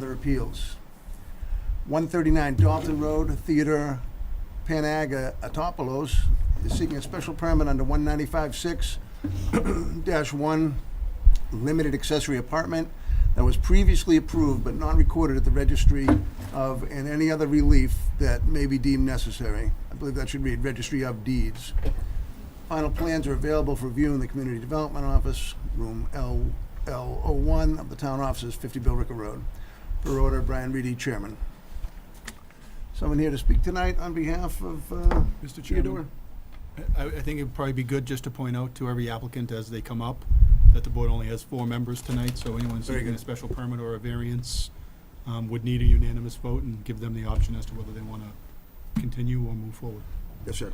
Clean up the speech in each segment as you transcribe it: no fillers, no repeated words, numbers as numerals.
other appeals. 139 Dalton Road, Theodore Panagotopoulos is seeking a special permit under 195-6-1 limited accessory apartment that was previously approved but not recorded at the registry of, and any other relief that may be deemed necessary. I believe that should read Registry of Deeds. Final plans are available for review in the Community Development Office, room L01 of the town offices, 50 Billrica Road. Per order, Brian Reedy, Chairman. Someone here to speak tonight on behalf of Mr. Theodore? Chairman, I think it'd probably be good just to point out to every applicant as they come up that the board only has 4 members tonight, so anyone Very seeking a good. special permit or a variance would need a unanimous vote and give them the option as to whether they want to continue or move forward. Yes, sir.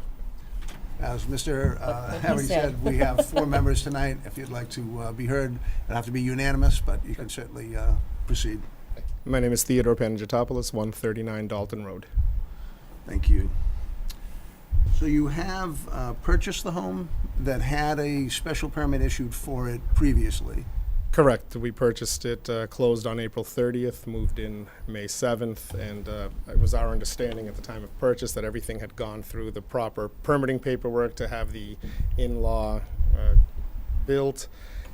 As Mr. What he Harry said. said, we have 4 members tonight. If you'd like to be heard, it'll have to be unanimous, but you can certainly proceed. My name is Theodore Panagotopoulos, 139 Dalton Road. Thank you. So you have purchased the home that had a special permit issued for it previously? Correct. We purchased it, closed on April 30th, moved in May 7th, and it was our understanding at the time of purchase that everything had gone through the proper permitting paperwork to have the in-law built,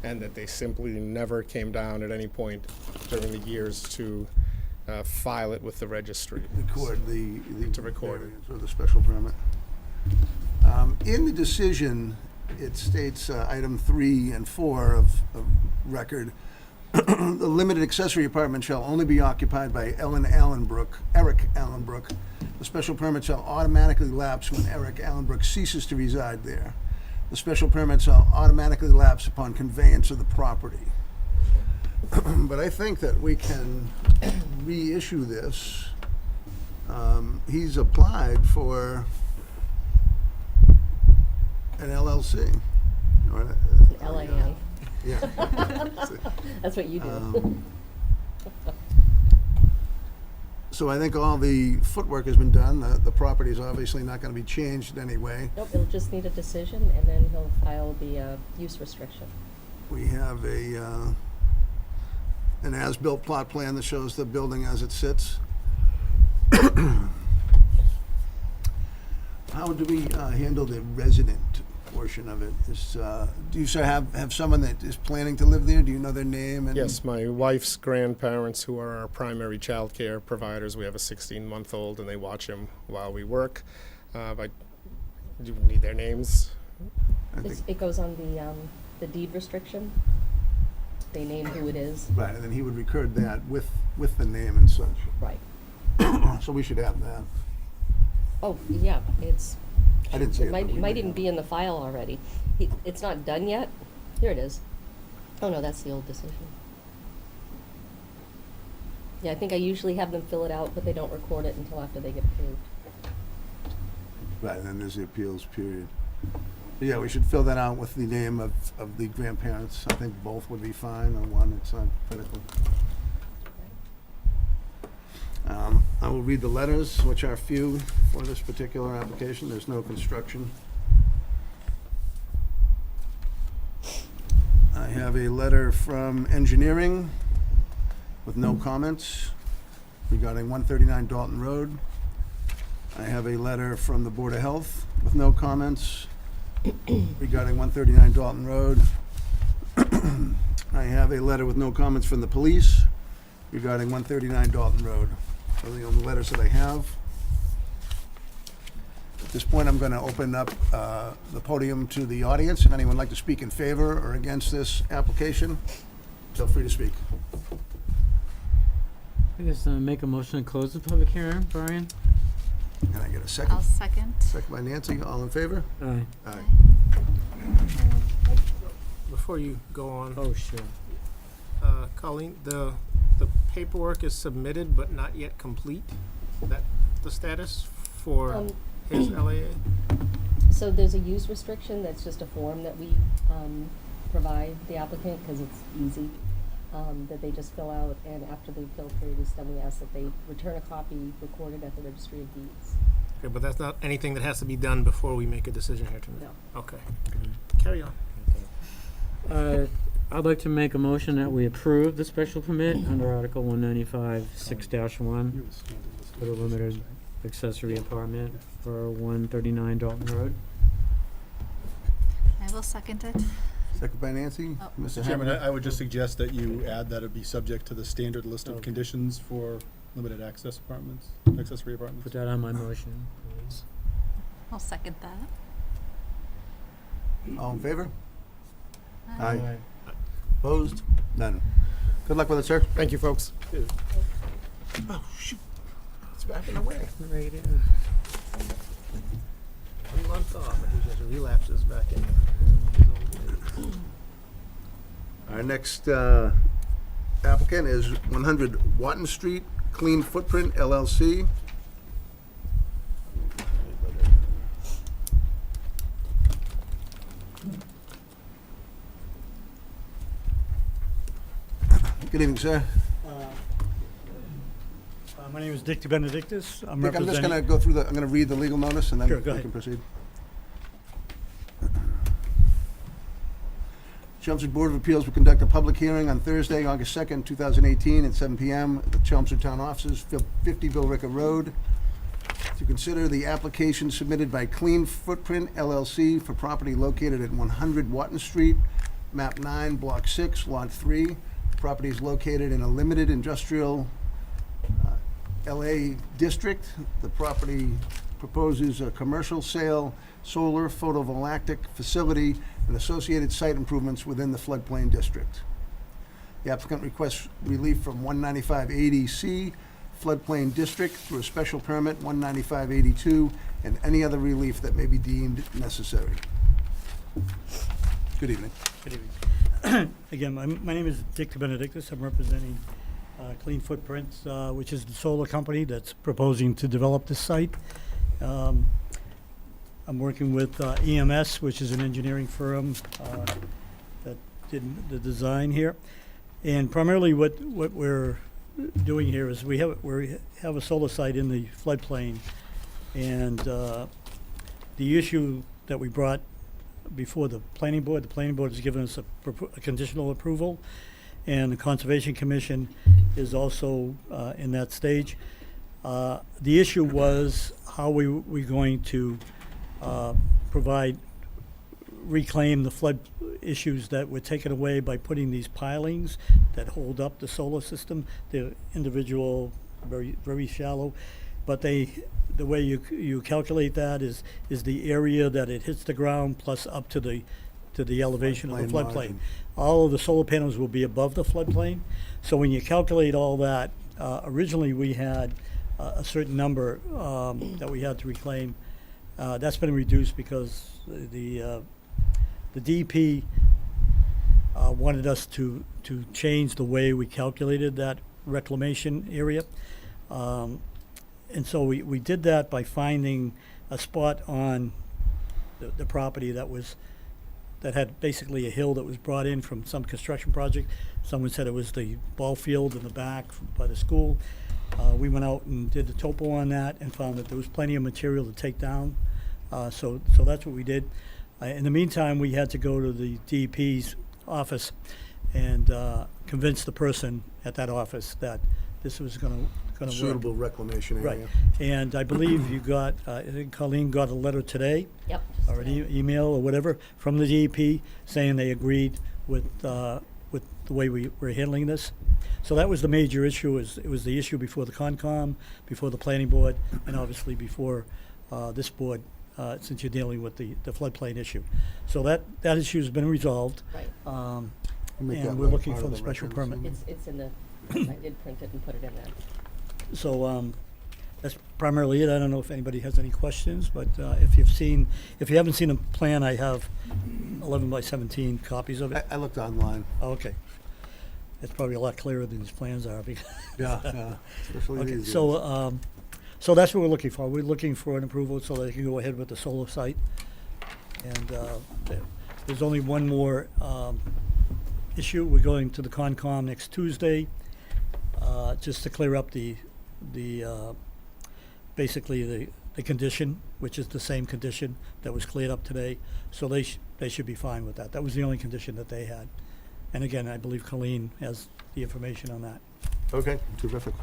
and that they simply never came down at any point during the years to file it with the registry. Record To record it. variance or the special permit. In the decision, it states item 3 and 4 of record, the limited accessory apartment shall only be occupied by Eric Allenbrook. The special permit shall automatically lapse when Eric Allenbrook ceases to reside there. The special permit shall automatically lapse upon conveyance of the property. But I think that we can reissue this. He's applied for an LLC. Or, LAA. Yeah. That's what you do. So I think all the footwork has been done. The property is obviously not going to be changed in any way. Nope, it'll just need a decision, and then he'll file the use restriction. We have an as-built plot plan that shows the building as it sits. How do we handle the resident portion of it? Do you have someone that is planning to live there? Do you know their name? And Yes, my wife's grandparents, who are our primary child care providers. We have a 16-month-old, and they watch him while we work. Do you need their names? I think, It goes on the deed restriction. They name who it is. right, and then he would record that with the name and such. Right. So we should have that. Oh, yeah, it's, I didn't see it. it but we might may even have. be in the file already. It's not done yet. Here it is. Oh, no, that's the old decision. Yeah, I think I usually have them fill it out, but they don't record it until after they get approved. Right, and then there's the appeals period. But yeah, we should fill that out with the name of the grandparents. I think both would be fine, or one, it's not critical. I will read the letters, which are few for this particular application. There's no construction. I have a letter from engineering with no comments regarding 139 Dalton Road. I have a letter from the Board of Health with no comments regarding 139 Dalton Road. I have a letter with no comments from the police regarding 139 Dalton Road. Those are the only letters that I have. At this point, I'm going to open up the podium to the audience. If anyone would like to speak in favor or against this application, feel free to speak. I guess make a motion to close the public hearing, Brian? Can I get a second? I'll second. Second by Nancy. All in favor? Aye. Aye. Before you go on, Oh, sure. Colleen, the paperwork is submitted but not yet complete. Is that the status for Um, his LAA? So there's a use restriction, that's just a form that we provide the applicant, because it's easy, that they just fill out, and after the appeal period is done, we ask that they return a copy recorded at the Registry of Deeds. Okay, but that's not anything that has to be done before we make a decision here tonight? No. Okay. Carry on. I'd like to make a motion that we approve the special permit under Article 195, 6-1 for the limited accessory apartment for 139 Dalton Road. I will second it. Second by Nancy. Oh. Mr. Chairman, Hammond? I would just suggest that you add that it be subject to the standard list of Okay. conditions for limited access apartments, accessory apartments. Put that on my motion, please. I'll second that. All in favor? Aye. Aye. Opposed? None. Good luck with it, sir. Thank you, folks. Oh, shoot. It's backing away. Right in. 1 month off, and he just relapses back in. Our next applicant is 100 Watton Street, Clean Footprint LLC. Good evening, sir. My name is Dick Benedictus. I'm Dick, I'm just representing. going to go through I'm going to read the legal notice and then Sure, we go ahead. can proceed. Chelmsford Board of Appeals will conduct a public hearing on Thursday, August 2nd, 2018, at 7 p.m. at the Chelmsford Town Offices, 50 Billerica Road, to consider the application submitted by Clean Footprint LLC for property located at 100 Watton Street, map 9, block 6, lot 3. The property is located in a limited industrial LA district. The property proposes a commercial sale, solar photovoltaic facility, and associated site improvements within the floodplain district. The applicant requests relief from 19580C floodplain district through a special permit 19582 and any other relief that may be deemed necessary. Good evening. Good evening. Again, my name is Dick Benedictus. I'm representing Clean Footprints, which is the solar company that's proposing to develop this site. I'm working with EMS, which is an engineering firm that did the design here. And primarily what we're doing here is we have a solar site in the floodplain. And the issue that we brought before the planning board has given us a conditional approval. And the Conservation Commission is also in that stage. The issue was how we're going to reclaim the flood issues that were taken away by putting these pilings that hold up the solar system. They're individual, very, very shallow, but the way you calculate that is the area that it hits the ground plus up to the elevation of the Floodplain floodplain. margin. All of the solar panels will be above the floodplain. So when you calculate all that, originally we had a certain number that we had to reclaim. That's been reduced because the DEP wanted us to change the way we calculated that reclamation area. And so we did that by finding a spot on the property that had basically a hill that was brought in from some construction project. Someone said it was the ball field in the back by the school. We went out and did the topo on that and found that there was plenty of material to take down. So that's what we did. In the meantime, we had to go to the DEP's office and convince the person at that office that this was going to work. Suitable reclamation area. Right. And I believe you got, I think Colleen got a letter today, Yep. or an email or whatever, from the DEP saying they agreed with the way we were handling this. So that was the major issue. It was the issue before the Concom, before the Planning Board, and obviously before this board, since you're dealing with the floodplain issue. So that issue's been resolved, Right. We'll make that and we're letter looking part for of the special records. permit. It's in the, I did print it and put it in there. So that's primarily it. I don't know if anybody has any questions, but if you haven't seen a plan, I have 11 by 17 copies of it. I looked online. Oh, okay. It's probably a lot clearer than these plans are. because- Yeah. Especially Okay, these so, so that's what we're looking for. We're looking for an approval so that they can go ahead with the solar site. And there's only one more issue. We're going to the Concom next Tuesday, just to clear up basically the condition, which is the same condition that was cleared up today. So they should be fine with that. That was the only condition that they had. And again, I believe Colleen has the information on that. Okay, terrific.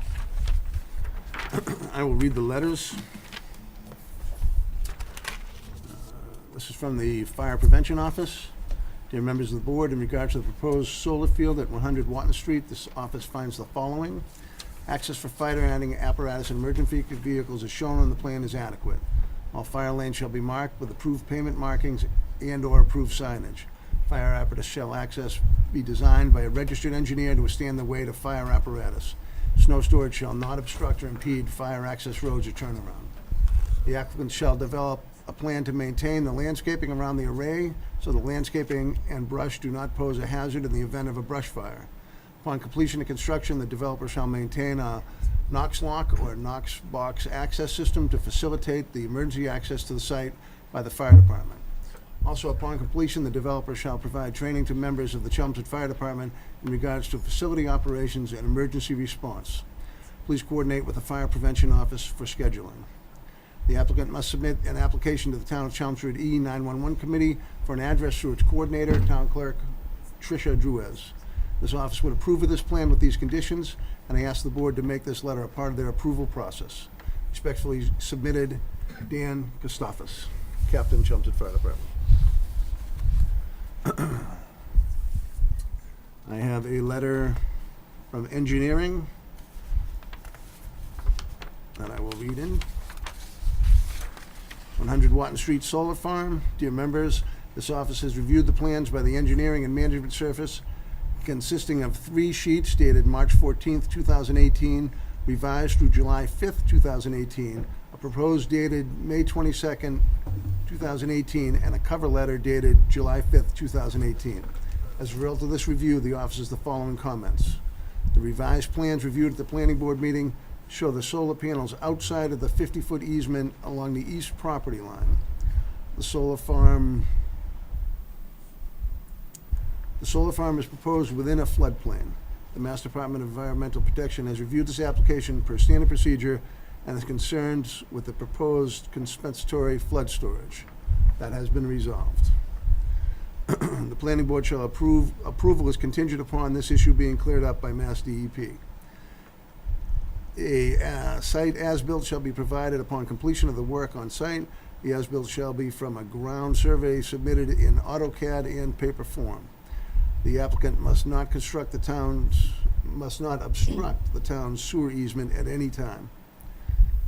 I will read the letters. This is from the Fire Prevention Office. Dear members of the board, in regards to the proposed solar field at 100 Watton Street, this office finds the following. Access for fire adding apparatus and emergency vehicles as shown on the plan is adequate. All fire lanes shall be marked with approved pavement markings and/or approved signage. Fire apparatus shall access be designed by a registered engineer to withstand the weight of fire apparatus. Snow storage shall not obstruct or impede fire access roads or turnaround. The applicant shall develop a plan to maintain the landscaping around the array so the landscaping and brush do not pose a hazard in the event of a brush fire. Upon completion of construction, the developer shall maintain a Knox lock or Knox box access system to facilitate the emergency access to the site by the fire department. Also, upon completion, the developer shall provide training to members of the Chelmsford Fire Department in regards to facility operations and emergency response. Please coordinate with the Fire Prevention Office for scheduling. The applicant must submit an application to the Town of Chelmsford E911 Committee for an address through its coordinator, Town Clerk Tricia Druez. This office would approve of this plan with these conditions, and I ask the board to make this letter a part of their approval process. Respectfully submitted, Dan Kostafis, Captain, Chelmsford Fire Department. I have a letter from engineering that I will read in. 100 Watton Street Solar Farm. Dear members, this office has reviewed the plans by the Engineering and Management Service consisting of 3 sheets dated March 14th, 2018, revised through July 5th, 2018, a proposed dated May 22nd, 2018, and a cover letter dated July 5th, 2018. As a result of this review, the office has the following comments. The revised plans reviewed at the planning board meeting show the solar panels outside of the 50-foot easement along the east property line. The solar farm is proposed within a floodplain. The Mass Department of Environmental Protection has reviewed this application per standard procedure and is concerned with the proposed compensatory flood storage. That has been resolved. The planning board shall approval is contingent upon this issue being cleared up by Mass DEP. A site as-built shall be provided upon completion of the work on site. The as-built shall be from a ground survey submitted in AutoCAD and paper form. The applicant must not obstruct the town's sewer easement at any time.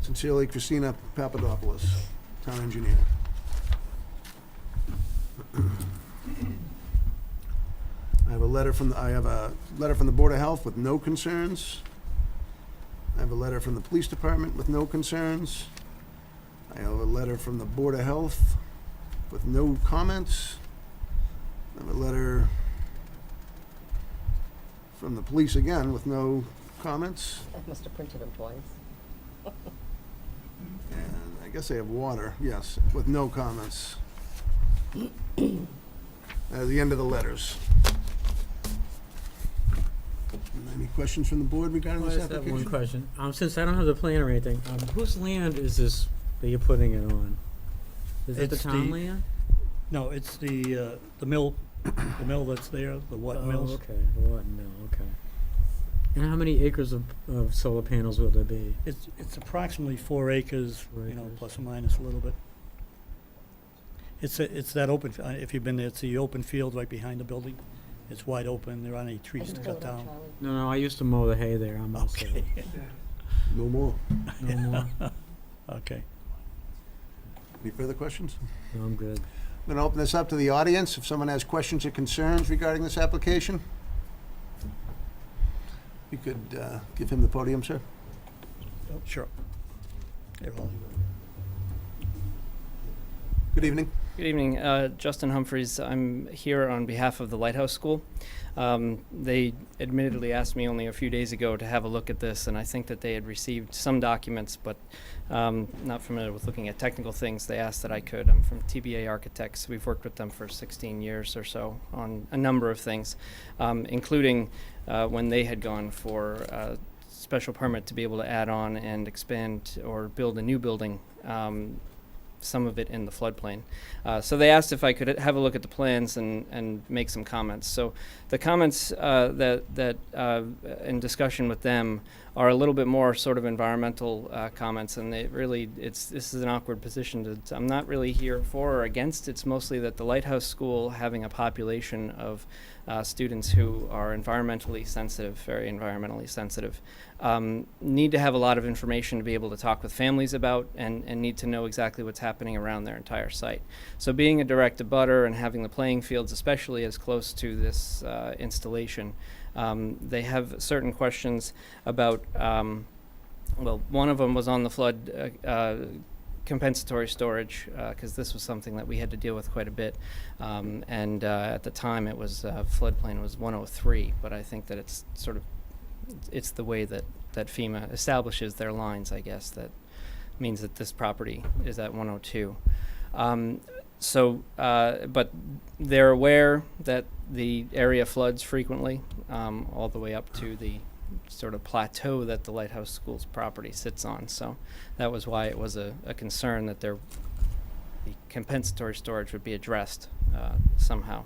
Sincerely, Christina Papadopoulos, Town Engineer. I have a letter from the Board of Health with no concerns. I have a letter from the Police Department with no concerns. I have a letter from the Board of Health with no comments. I have a letter from the police again with no comments. I must have printed them twice. And I guess I have water, yes, with no comments. That's the end of the letters. Any questions from the board regarding I this just have one application? question. Since I don't have the plan or anything, whose land is this that you're putting it on? Is it the It's town the- land? No, it's the mill, the mill that's there, the Watt Mills. Oh, okay, the Watton Mill, okay. And how many acres of solar panels will there be? It's approximately 4 acres, 4 you know, acres. plus or minus a little bit. It's that open, if you've been there, it's the open field right behind the building. It's wide open, there aren't any I trees can to pull cut it up, down. Charlie. No, I used to mow the hay there. I'm all set. Okay, No more. No more? okay. Any further questions? No, I'm good. I'm going to open this up to the audience. If someone has questions or concerns regarding this application, you could give him the podium, sir. Oh, sure. Here, Ollie. Good evening. Good evening, Justin Humphreys. I'm here on behalf of the Lighthouse School. They admittedly asked me only a few days ago to have a look at this, and I think that they had received some documents, but not familiar with looking at technical things. They asked that I could. I'm from TBA Architects. We've worked with them for 16 years or so on a number of things, including when they had gone for a special permit to be able to add on and expand or build a new building some of it in the floodplain. So they asked if I could have a look at the plans and make some comments. So the comments that in discussion with them are a little bit more sort of environmental comments, and they really, this is an awkward position I'm not really here for or against. It's mostly that the Lighthouse School, having a population of students who are environmentally sensitive, very environmentally sensitive, need to have a lot of information to be able to talk with families about, and need to know exactly what's happening around their entire site. So being a direct abutter and having the playing fields, especially as close to this installation, they have certain questions about, well, one of them was on the flood compensatory storage, because this was something that we had to deal with quite a bit. And at the time, it was floodplain was 103, but I think that it's sort of, it's the way that FEMA establishes their lines, I guess, that means that this property is at 102. But they're aware that the area floods frequently, all the way up to the sort of plateau that the Lighthouse School's property sits on. So that was why it was a concern that the compensatory storage would be addressed somehow.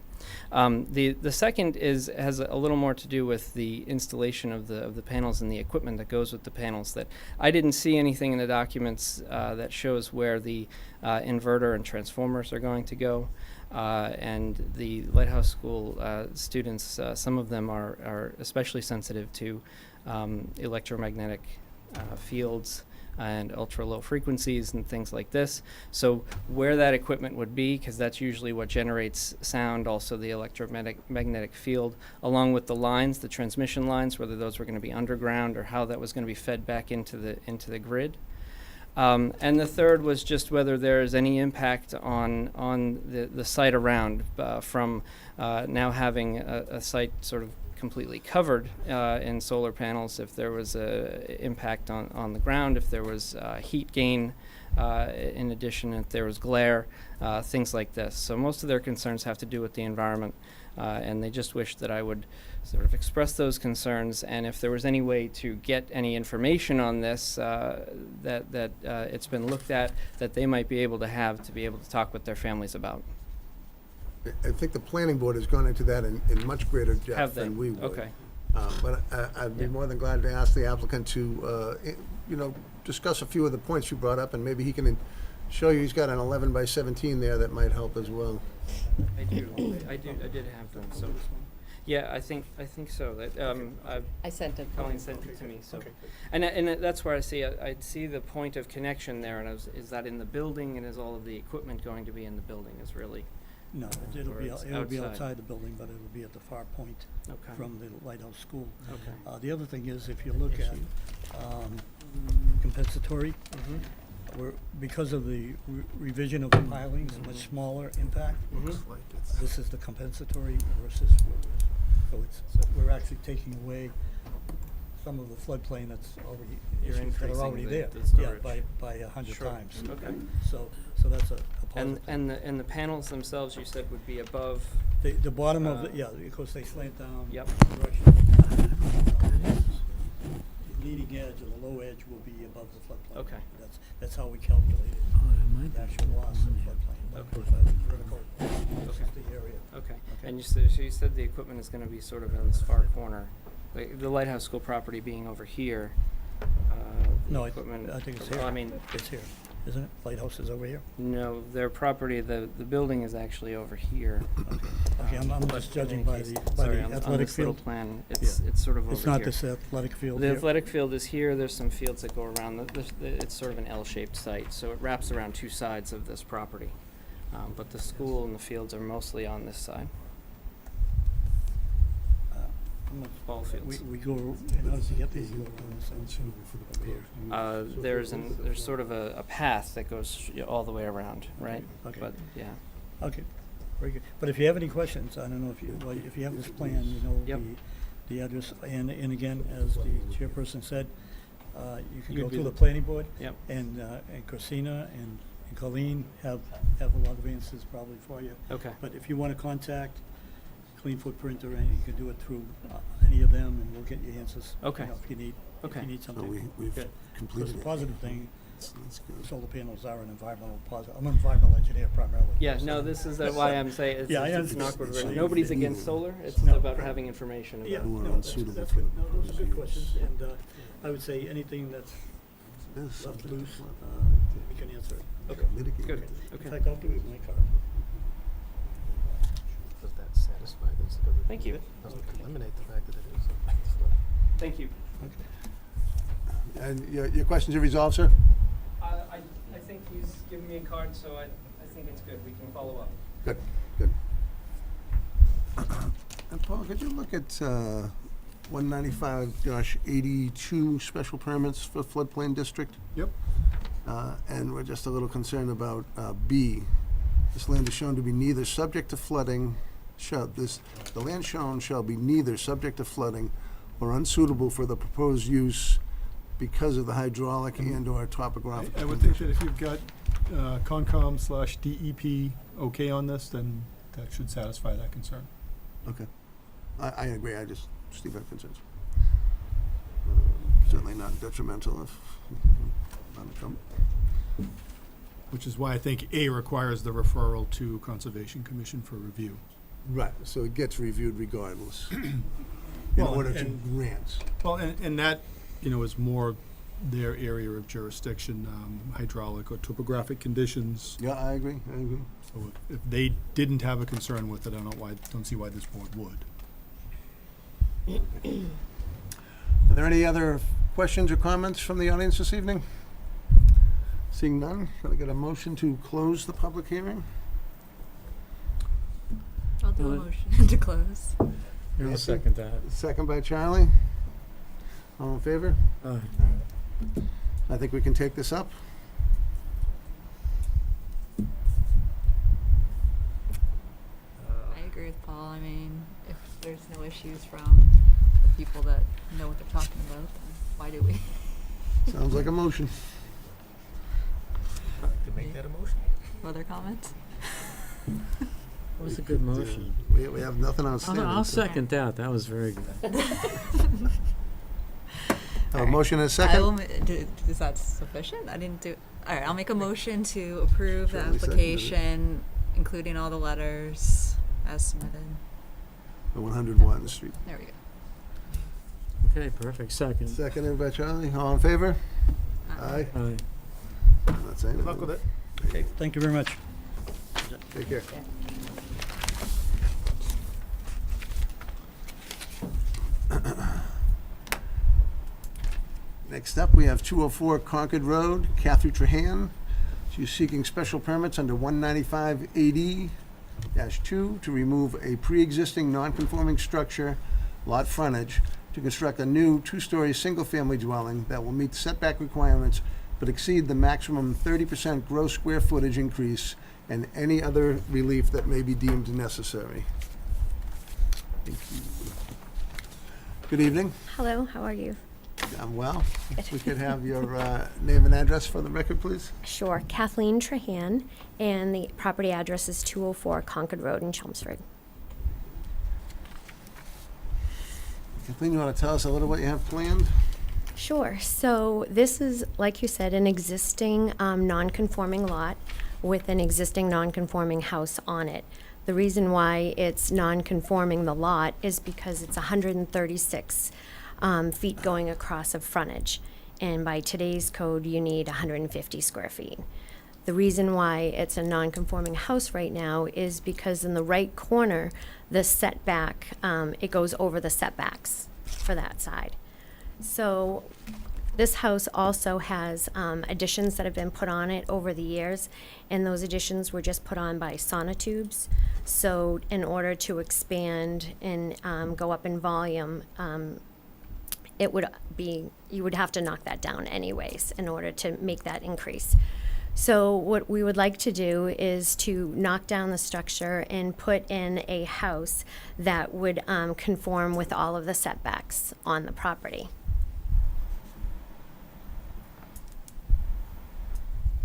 The second has a little more to do with the installation of the panels and the equipment that goes with the panels. That I didn't see anything in the documents that shows where the inverter and transformers are going to go. And the Lighthouse School students, some of them are especially sensitive to electromagnetic fields and ultra low frequencies and things like this. So where that equipment would be, because that's usually what generates sound, also the electromagnetic field, along with the lines, the transmission lines, whether those were going to be underground or how that was going to be fed back into the grid. And the third was just whether there is any impact on the site around from now having a site sort of completely covered in solar panels, if there was a impact on the ground, if there was heat gain, in addition, if there was glare, things like this. So most of their concerns have to do with the environment, and they just wish that I would sort of express those concerns, and if there was any way to get any information on this that it's been looked at, that they might be able to be able to talk with their families about. I think the planning board has gone into that in much greater Have depth they? than we would. Okay. But I'd be Yeah. more than glad to ask the applicant to, discuss a few of the points you brought up, and maybe he can show you, he's got an 11 by 17 there that might help as well. I did have them. So, yeah, I think so. That I sent it. Colleen sent it to me. So, and that's where I see the point of connection there. And is that in the building, and is all of the equipment going to be in the building? Is really No, Or it'll be outside. outside the building, but it'll be at the far point okay. from the Lighthouse School. Okay. The other thing is, if you look at compensatory, because of the revision of the pilings, much smaller impact, this is the compensatory versus, so we're actually taking away some of the floodplain that's already, You're issues that are increasing already the there. storage. By 100 Sure. times. Okay. So that's a positive. And the panels themselves, you said, would be above. The bottom of the, because they slant down. Yep. The leading edge and the low edge will be above the floodplain. Okay. That's how we calculate it. Oh, The actual loss of floodplain. Okay. By the vertical, this Okay. is the area. Okay. And so you said the equipment is going to be sort of in this far corner, the Lighthouse School property being over here. The No, equipment. I think it's well, here. I mean, It's here, isn't it? Lighthouse is over here. no, their property, the building is actually over here. Okay, I'm But just in judging any by case, the sorry, on athletic this little field. plan, it's sort of over here. It's not this athletic field The here. athletic field is here. There's some fields that go around. It's sort of an L-shaped site, so it wraps around two sides of this property. But the school and the fields are mostly on this side. Ball fields. We go, in order to get these, you go around the same over here. There's sort of a path that goes all the way around, right? Okay. But yeah. Okay, very good. But if you have any questions, I don't know if you have this plan, you know, Yep. the address, and again, as the chairperson said, you can You'd go be through the- the planning board, Yep. and Christina and Colleen have a lot of answers probably for you. Okay. But if you want to contact Clean Footprint or anything, you can do it through any of them, and we'll get you answers. Okay. You know, if you need Okay. something. We've Good. completed Because the it. positive thing That's good. solar panels are an environmental positive. I'm an environmental engineer primarily. Yeah, no, this is why I'm saying it's, Yeah, I it's an understand. awkward. So Nobody's you- against solar. It's No. about having information about. Yeah, Who are no, that's unsuitable that's for good. the No, those are good proposed questions, use. and I would say anything that's It is left subject to loose, flood. we can answer it. Okay. Mitigate Good. it. In Okay. fact, I'll give you my card. Does that satisfy this? Does it- Thank you. it Doesn't eliminate the fact that it is. Thank you. And your questions are resolved, sir? I think he's given me a card, so I think it's good. We can follow up. Good, good. And Paul, could you look at 195-82 special permits for floodplain district? Yep. And we're just a little concerned about B. This land is shown to be neither subject to flooding, the land shown shall be neither subject to flooding or unsuitable for the proposed use because of the hydraulic and/or topographic I would think that conditions. if you've got Concom/DEP okay on this, then that should satisfy that concern. Okay. I agree, Steve had concerns. Certainly not detrimental if, not a trouble. Which is why I think A requires the referral to Conservation Commission for review. Right, so it gets reviewed regardless, in Well, order to and- grant. Well, and that, is more their area of jurisdiction, hydraulic or topographic conditions. Yeah, I agree. So if they didn't have a concern with it, I don't see why this board would. Are there any other questions or comments from the audience this evening? Seeing none, can I get a motion to close the public hearing? I'll do a Well, motion to close. I'll Nancy? second that. Second by Charlie. All in favor? Aye. I think we can take this up. I agree with Paul. I mean, if there's no issues from the people that know what they're talking about, then why do we? Sounds like a motion. To make that a motion? Other comments? That was a good motion. We have nothing outstanding. I'll so- second that. That was very good. Have a Alright. motion and a I will, second? is that sufficient? I didn't do, all right, I'll make a motion to approve the Shirley seconded it. application, including all the letters as submitted. The 101 Street. There we go. Okay, perfect. Second. Seconded by Charlie. All in favor? Aye. Aye. That's it. Good luck with it. Thank you very much. Take care. Next up, we have 204 Concord Road, Kathy Trahan. She's seeking special permits under 195-AD-2 to remove a pre-existing non-conforming structure, lot frontage, to construct a new two-story single-family dwelling that will meet setback requirements but exceed the maximum 30% gross square footage increase and any other relief that may be deemed necessary. Thank you. Good evening. Hello, how are you? I'm well. If we could have your name and address for the record, please. Sure, Kathleen Trahan, and the property address is 204 Concord Road in Chelmsford. Kathleen, you want to tell us a little what you have planned? Sure, so this is, like you said, an existing non-conforming lot with an existing non-conforming house on it. The reason why it's non-conforming, the lot, is because it's 136 feet going across of frontage. And by today's code, you need 150 square feet. The reason why it's a non-conforming house right now is because in the right corner, the setback, it goes over the setbacks for that side. So this house also has additions that have been put on it over the years, and those additions were just put on by sonotubes. So in order to expand and go up in volume, it would be, you would have to knock that down anyways in order to make that increase. So what we would like to do is to knock down the structure and put in a house that would conform with all of the setbacks on the property.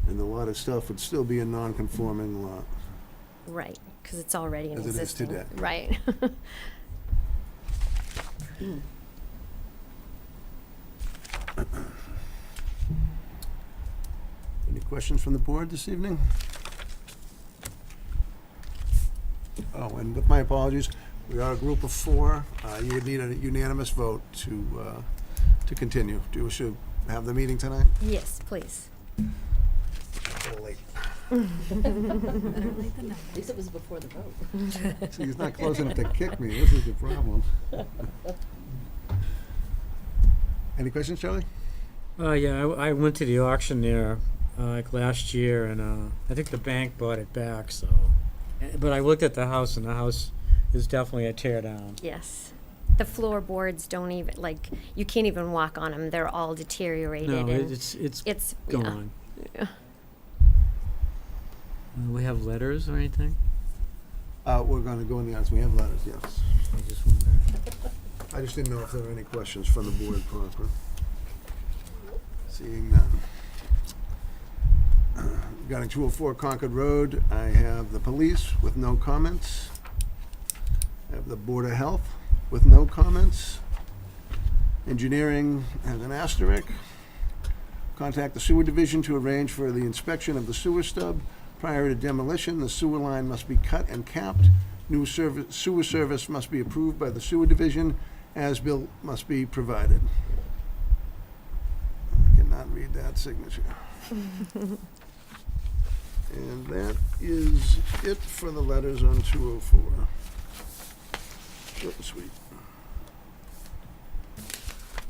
And the lot itself would still be a non-conforming lot. Right, because it's already an As it is existing. today. Right. questions from the board this evening? Oh, and with my apologies, we are a group of four. You would need a unanimous vote to continue. Do you wish to have the meeting tonight? Yes, please. Late. At least it was before the vote. See, he's not close enough to kick me. This is the problem. Any questions, Charlie? Yeah, I went to the auction there, like last year, and, I think the bank bought it back, so. But I looked at the house, and the house is definitely a tear down. Yes. The floorboards don't even, like, you can't even walk on them. They're all deteriorated. No, and it's yeah. gone. Yeah. We have letters or anything? We're gonna go in the odds. We have letters, yes. I just wonder. I just didn't know if there were any questions from the board, Parker. Seeing none. Regarding 204 Concord Road, I have the police with no comments. I have the Board of Health with no comments. Engineering has an asterisk. Contact the sewer division to arrange for the inspection of the sewer stub. Prior to demolition, the sewer line must be cut and capped. New sewer service must be approved by the sewer division. As-built must be provided. I cannot read that signature. And that is it for the letters on 204. Short and sweet.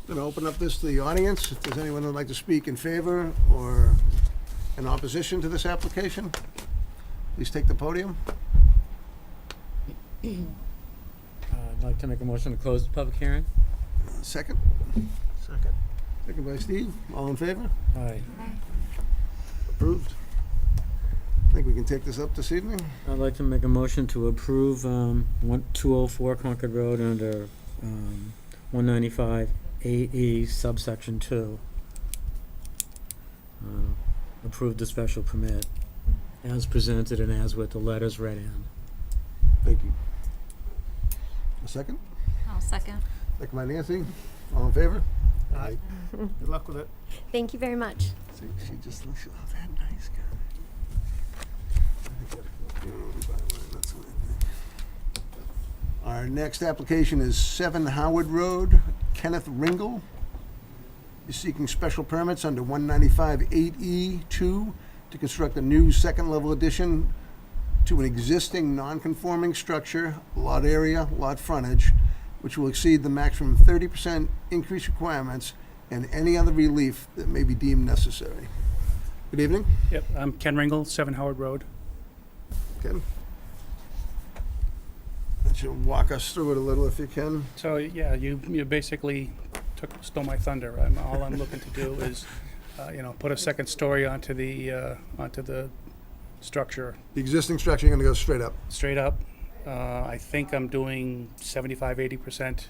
Going to open up this to the audience. If there's anyone who'd like to speak in favor or in opposition to this application, please take the podium. I'd like to make a motion to close the public hearing. Second. Second. Second by Steve. All in favor? Aye. Approved. I think we can take this up this evening. I'd like to make a motion to approve 204 Concord Road under 195 8E subsection 2. Approve the special permit as presented and as with the letters read in. Thank you. A second? I'll second. Second by Nancy. All in favor? Aye. Good luck with it. Thank you very much. See, she just looks, oh, that nice guy. Our next application is 7 Howard Road, Kenneth Ringel. Is seeking special permits under 195 8E2 to construct a new second-level addition to an existing non-conforming structure, lot area, lot frontage, which will exceed the maximum 30% increase requirements and any other relief that may be deemed necessary. Good evening. Yep, I'm Ken Ringel, 7 Howard Road. Ken? Would you walk us through it a little if you can? So, yeah, you basically stole my thunder. All I'm looking to do is, put a second story onto the structure The existing structure, you're gonna go straight up. straight up. I think I'm doing 75-80%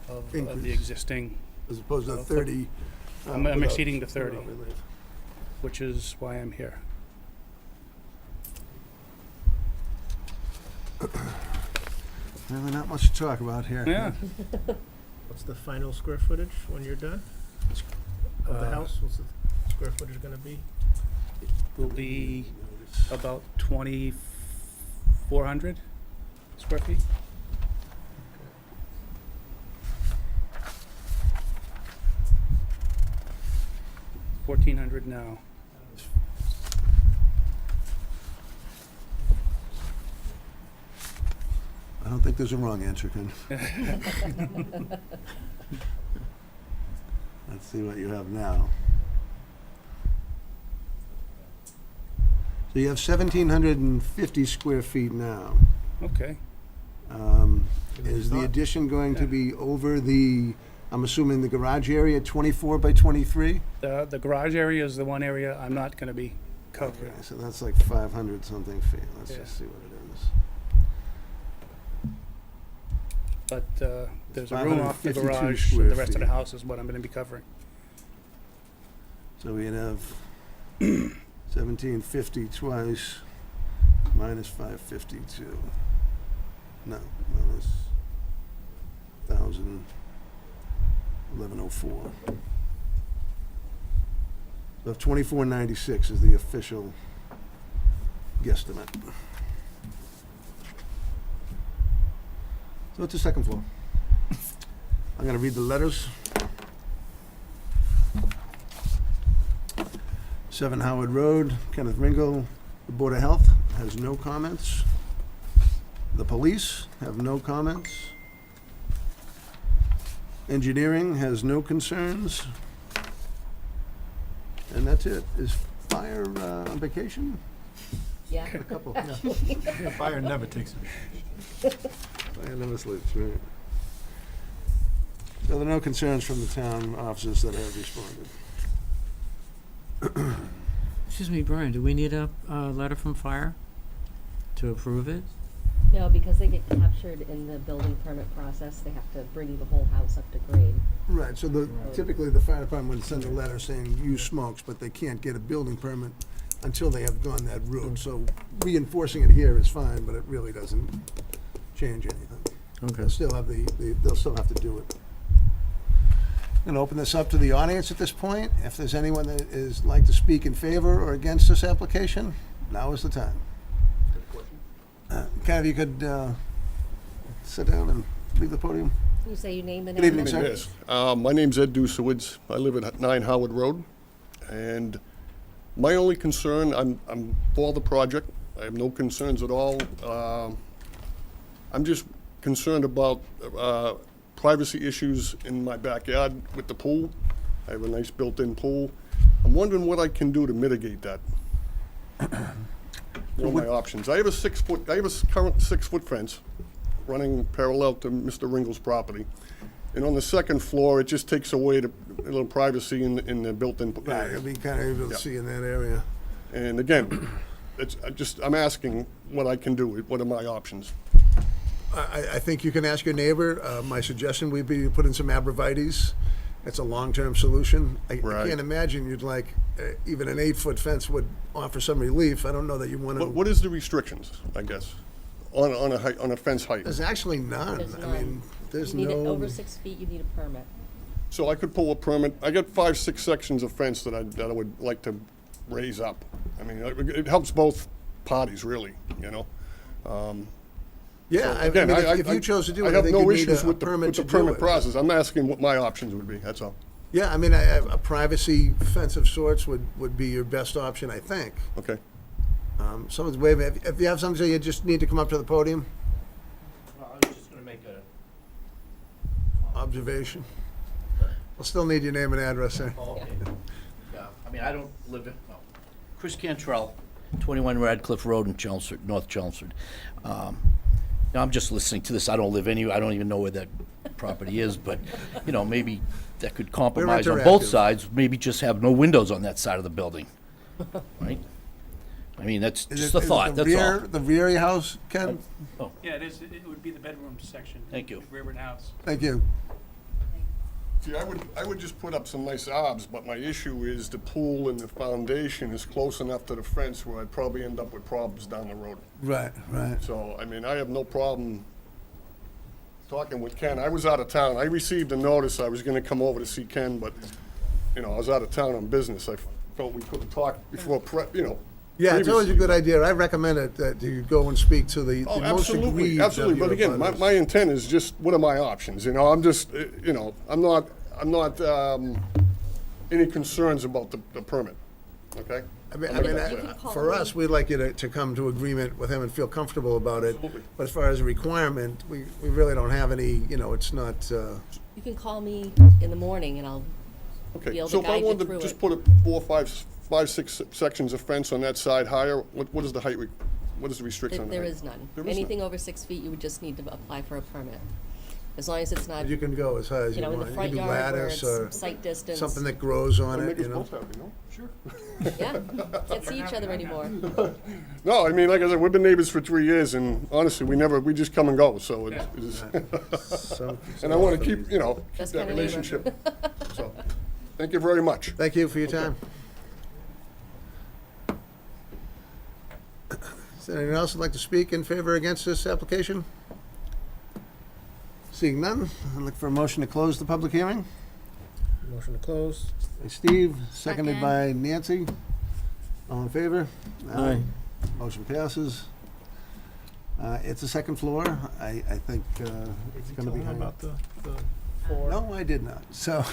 of the Increase. existing, As opposed to Foot. 30. I'm without- exceeding the 30. without relief. which is why I'm here. Really not much to talk about here. Yeah. What's the final square footage when you're done? Of the Uh, house, what's the square footage gonna be? Will be about 2,400 square feet. $1,400 now. I don't think there's a wrong answer, Ken. Let's see what you have now. So you have 1,750 square feet now. Okay. Is the Not- addition going to Yeah. be over the, I'm assuming the garage area, 24 by 23? The garage area is the one area I'm not going to be covering. Okay, so that's like 500 something feet. Let's Yeah. just see what it is. But there's a room off the 552 garage, square and the rest of the feet. house is what I'm going to be covering. So we'd have 1,750 twice minus 552. No, minus 1,000, 1,104. of $24.96 is the official guesstimate. So it's the second floor. I'm gonna read the letters. 7 Howard Road, Kenneth Ringo. The Board of Health has no comments. The police have no comments. Engineering has no concerns. And that's it. Is fire on vacation? Yeah. A couple. Fire never takes it. Fire never sleeps, right? So there are no concerns from the town officers that have responded. Excuse me, Brian, do we need a letter from fire to approve it? No, because they get captured in the building permit process, they have to bring the whole house up to grade. Right, so typically the fire department would send a letter saying use smokes, but they can't get a building permit until they have gone that route. So reinforcing it here is fine, but it really doesn't change anything. Okay. They'll still have they'll still have to do it. I'm gonna open this up to the audience at this point. If there's anyone that is like to speak in favor or against this application, now is the time. Ken, if you could sit down and leave the podium. You say your name and Good evening, address? sir. Yes. My name's Ed Dusowitz. I live at 9 Howard Road. And my only concern, I'm for the project. I have no concerns at all. I'm just concerned about privacy issues in my backyard with the pool. I have a nice built-in pool. I'm wondering what I can do to mitigate that. What are my options? I have a current 6-foot fence running parallel to Mr. Ringel's property. And on the second floor, it just takes away a little privacy in the built-in Right, area. you'll be kind of able to Yeah. see in that area. And again, I'm asking what I can do. What are my options? I think you can ask your neighbor. My suggestion would be to put in some abrevieties. It's a long-term solution. I Right. can't imagine you'd like, even an 8-foot fence would offer some relief. I don't know that you want to. What is the restrictions, I guess, on a fence height? There's actually none. There's I mean, there's You need it no. over 6 feet, you need a permit. So I could pull a permit. I got 5-6 sections of fence that I would like to raise up. I mean, it helps both parties, really, you know? Yeah, So, I again, mean, if you chose to do it, I have think no you need issues a with the permit to do permit it. process. I'm asking what my options would be, that's all. Yeah, I mean, a privacy fence of sorts would be your best option, I think. Okay. Someone's waving. If you have something to say, you just need to come up to the podium. I was just gonna make a Observation. We'll still need your name and address, sir. Oh, okay. Yeah, I mean, I don't live in, no. Chris Cantrell, 21 Radcliffe Road in Chelmsford, North Chelmsford. Now, I'm just listening to this. I don't live anywhere. I don't even know where that property is, but, you know, maybe that could compromise on both interactive. sides. Maybe just have no windows on that side of the building, right? I mean, that's Is just it- a is it thought, the that's rear- all. The rear of your house, Ken? Yeah, it would be the bedroom section. Thank you. The rear of the house. Thank you. See, I would just put up some nice arbs, but my issue is the pool and the foundation is close enough to the fence where I'd probably end up with problems down the road. Right, right. So, I mean, I have no problem talking with Ken. I was out of town. I received a notice I was gonna come over to see Ken, but, you know, I was out of town on business. I felt we could have talked before, Yeah, it's always a previously. good idea. I recommend it, that you go and speak to the Oh, most absolutely, aggrieved absolutely. of But your again, my abutters. intent is just, what are my options? You know, I'm just, you know, I'm not any concerns about the permit, okay? I mean, You can call for me. us, we'd like you to come to agreement with him and feel comfortable about it. Absolutely. But as far as a requirement, we really don't have any, you know, it's not, You can call me in the morning and I'll be Okay, able so to if I guide you wanted to through just it. put 5, 6 sections of fence on that side higher, what is the height, what is the restriction on the There height? is none. There is Anything over 6 feet, you would just need to apply for a permit. As long as it's not, you can go as high as you you know, in want. the You front can do yard where lattice or it's sight distance. something that grows on It'll it, make you us know? both happy, no? Sure. Yeah, can't see each other anymore. No, I mean, like I said, we've been neighbors for 3 years, and honestly, we just come and go, so it's, So- and I want to keep, you know, keep Best that kind of neighbor. relationship. So, thank you very much. Thank you for your time. Is there anyone else who'd like to speak in favor or against this application? Seeing none, I'd look for a motion to close the public hearing. Motion to close. By Steve, seconded Second. by Nancy. All in favor? Aye. Motion passes. It's a second floor. I think it's going to be high. About the four. No, I did not. So,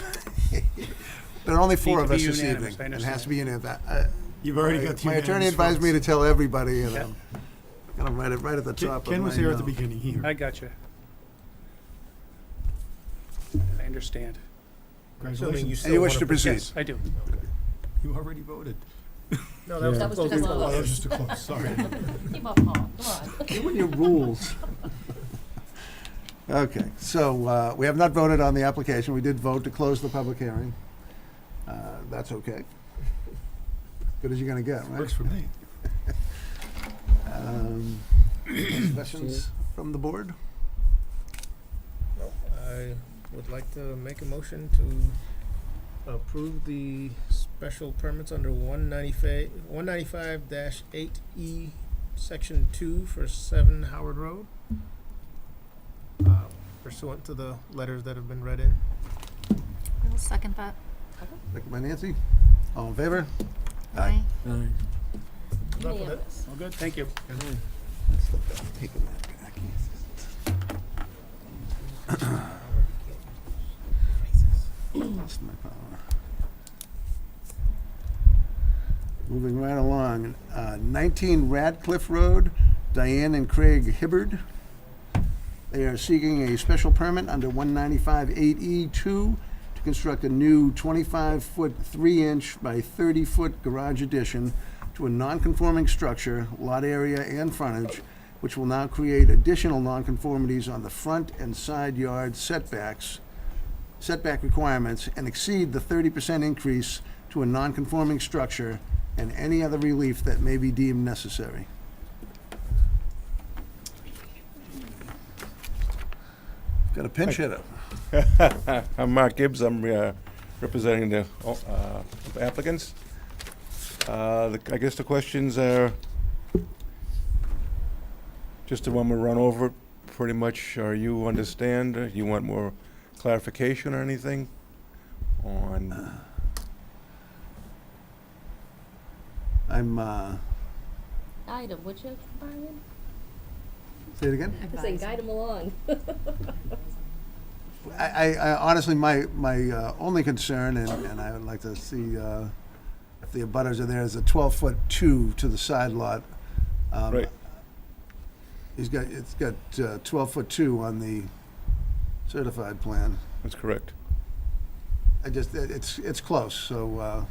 there are only four Need of to us be this unanimous, evening. I It has to understand. be unanimous. You've already got the My attorney unanimous advised me to votes. tell everybody, and Yeah. I'm going to write it right at the top of Ken my was here at the note. beginning here. I got you. I understand. Assuming you And still you wish wanna to proceed? Yes, I do. You already voted. No, that was Yeah. to close the That was Oh, vote. that was just a close, sorry. Keep up, Paul, come on. Give me your rules. Okay, so we have not voted on the application. We did vote to close the public hearing. That's okay. Good as you're going to get, right? Works for me. Any questions from the board? I would like to make a motion to approve the special permits under 195-8E, Section 2 for 7 Howard Road, pursuant to the letters that have been read in. I'll second that. Second by Nancy. All in favor? Aye. Aye. Enough of it. Unanimous. All good, thank you. Taking that back. Lost my power. Moving right along, 19 Radcliffe Road, Diane and Craig Hibbard. They are seeking a special permit under 195-8E2 to construct a new 25-foot 3-inch by 30-foot garage addition to a non-conforming structure, lot area, and frontage, which will now create additional nonconformities on the front and side yard setback requirements, and exceed the 30% increase to a non-conforming structure and any other relief that may be deemed necessary. Got a pinch hitter. I'm Mark Gibbs. I'm representing the applicants. I guess the questions are just the one we run over. Pretty much, are you understand? You want more clarification or anything on? I'm, Guide him, would you, Brian? say it again? I say guide him along. I honestly, my only concern, and I would like to see if the abutters are there, is a 12-foot 2 to the side lot. Right. It's got 12-foot 2 on the certified plan. That's correct. It's close, so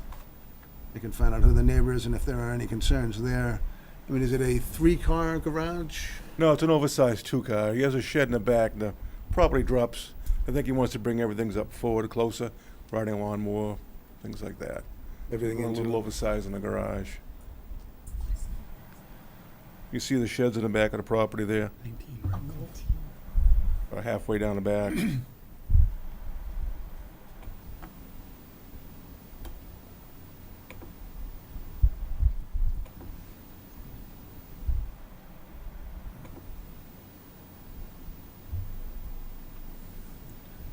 you can find out who the neighbor is and if there are any concerns there. I mean, is it a 3-car garage? No, it's an oversized 2-car. He has a shed in the back. The property drops. I think he wants to bring everything up forward, closer, riding a lawnmower, things like that. Everything A into little oversized in the garage. You see the sheds in the back of the property there, 19. or halfway down the back.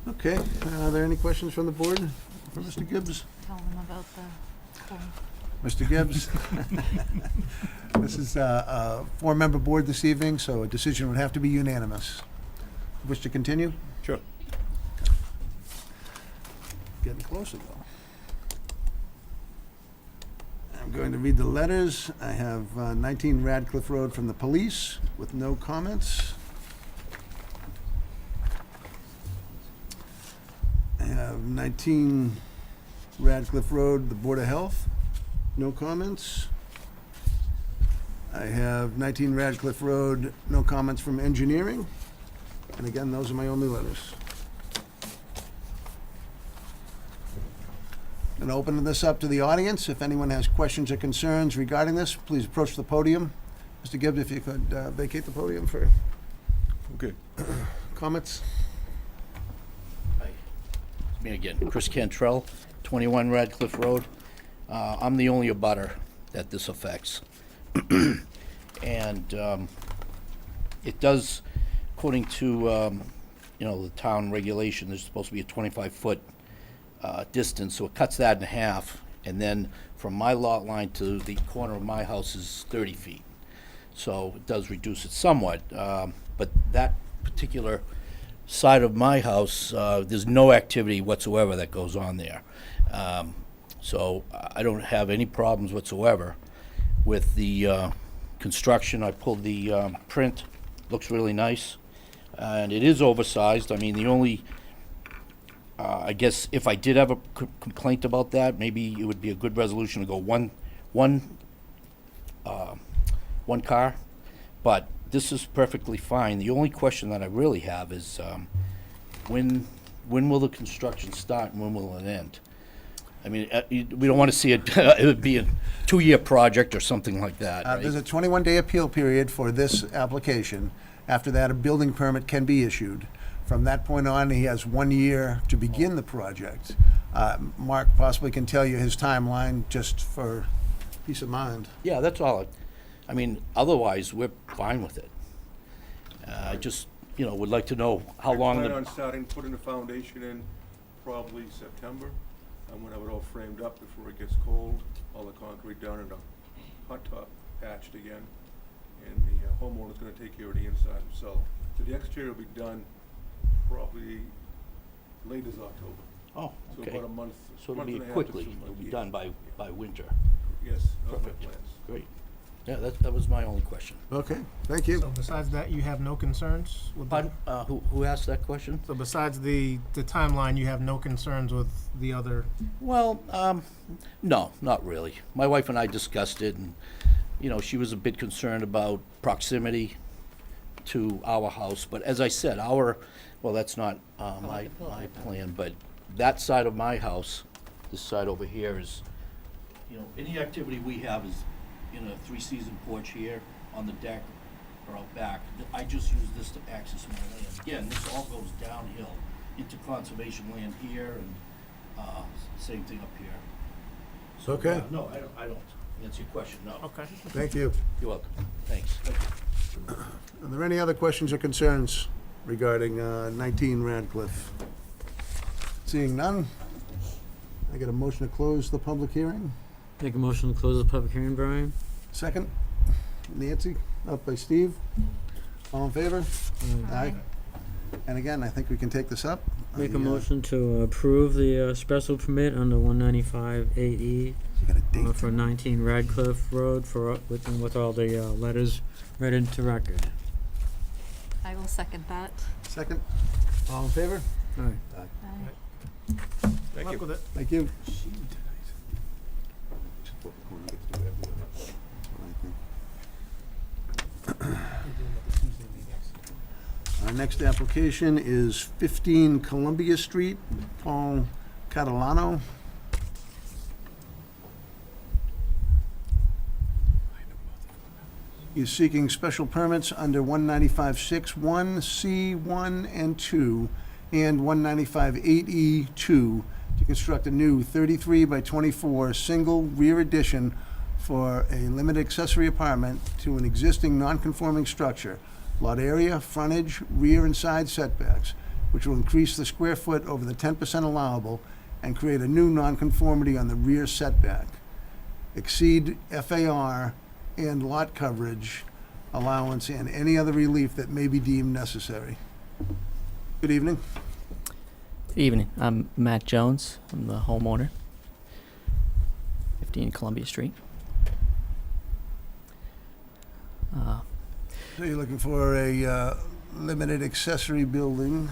Okay, are there any questions from the board for Mr. Gibbs? Tell them about the whole Mr. Gibbs? This is a 4-member board this evening, so a decision would have to be unanimous. Wish to continue? Sure. Getting closer, though. I'm going to read the letters. I have 19 Radcliffe Road from the police with no comments. I have 19 Radcliffe Road, the Board of Health, no comments. I have 19 Radcliffe Road, no comments from engineering. And again, those are my only letters. And opening this up to the audience, if anyone has questions or concerns regarding this, please approach the podium. Mr. Gibbs, if you could vacate the podium for Okay. comments. Me again, Chris Cantrell, 21 Radcliffe Road. I'm the only abutter that this affects. And it does, according to, the town regulation, there's supposed to be a 25-foot distance, so it cuts that in half. And then from my lot line to the corner of my house is 30 feet. So it does reduce it somewhat. But that particular side of my house, there's no activity whatsoever that goes on there. So I don't have any problems whatsoever with the construction. I pulled the print, looks really nice. And it is oversized. I mean, the only, I guess if I did have a complaint about that, maybe it would be a good resolution to go one car. But this is perfectly fine. The only question that I really have is when will the construction start and when will it end? I mean, we don't want to see it, it would be a 2-year project or something like that, right? There's a 21-day appeal period for this application. After that, a building permit can be issued. From that point on, he has 1 year to begin the project. Mark possibly can tell you his timeline just for peace of mind. Yeah, that's all. I mean, otherwise, we're fine with it. I just, would like to know how long I plan the... on starting putting the foundation in probably September. I'm gonna have it all framed up before it gets cold, all the concrete done and a hot top patched again. And the homeowner's gonna take care of the inside himself. So the exterior will be done probably late as October. Oh, So okay. about a month, So it'll be and a half to quickly, 2 months. it'll be done by winter. Yes, that's my Perfect. plans. Great. Yeah, that was my only question. Okay, thank you. So besides that, you have no concerns with the, Pardon, who asked that question? so besides the timeline, you have no concerns with the other, Well, no, not really. My wife and I discussed it, and, she was a bit concerned about proximity to our house. But as I said, well, that's not my plan, but that side of my house, this side over here is, any activity we have is in a 3-season porch here, on the deck, or out back. I just use this to access my land. Again, this all goes downhill into conservation land here, and same thing up here. So, Okay. yeah, no, I don't answer your question, no. okay. Thank you. You're welcome. Thanks. Are there any other questions or concerns regarding 19 Radcliffe? Seeing none, I get a motion to close the public hearing. Make a motion to close the public hearing, Brian? Second, Nancy, up by Steve. All in favor? Aye. And again, I think we can take this up. Make a motion to approve the special permit under 195-8E You got a date? for 19 Radcliffe Road with all the letters read into record. I will second that. Second, all in favor? All right. Aye. Good luck with it. Thank you. Our next application is 15 Columbia Street, Paul Catalano. He's seeking special permits under 195.6.1, C1 and 2, and 195.8E2 to construct a new 33 by 24 single rear addition for a limited accessory apartment to an existing non-conforming structure, lot area, frontage, rear and side setbacks, which will increase the square foot over the 10% allowable and create a new nonconformity on the rear setback. Exceed FAR and lot coverage allowance and any other relief that may be deemed necessary. Good evening. Good evening. I'm Matt Jones. I'm the homeowner. 15 Columbia Street. So you're looking for a limited accessory building.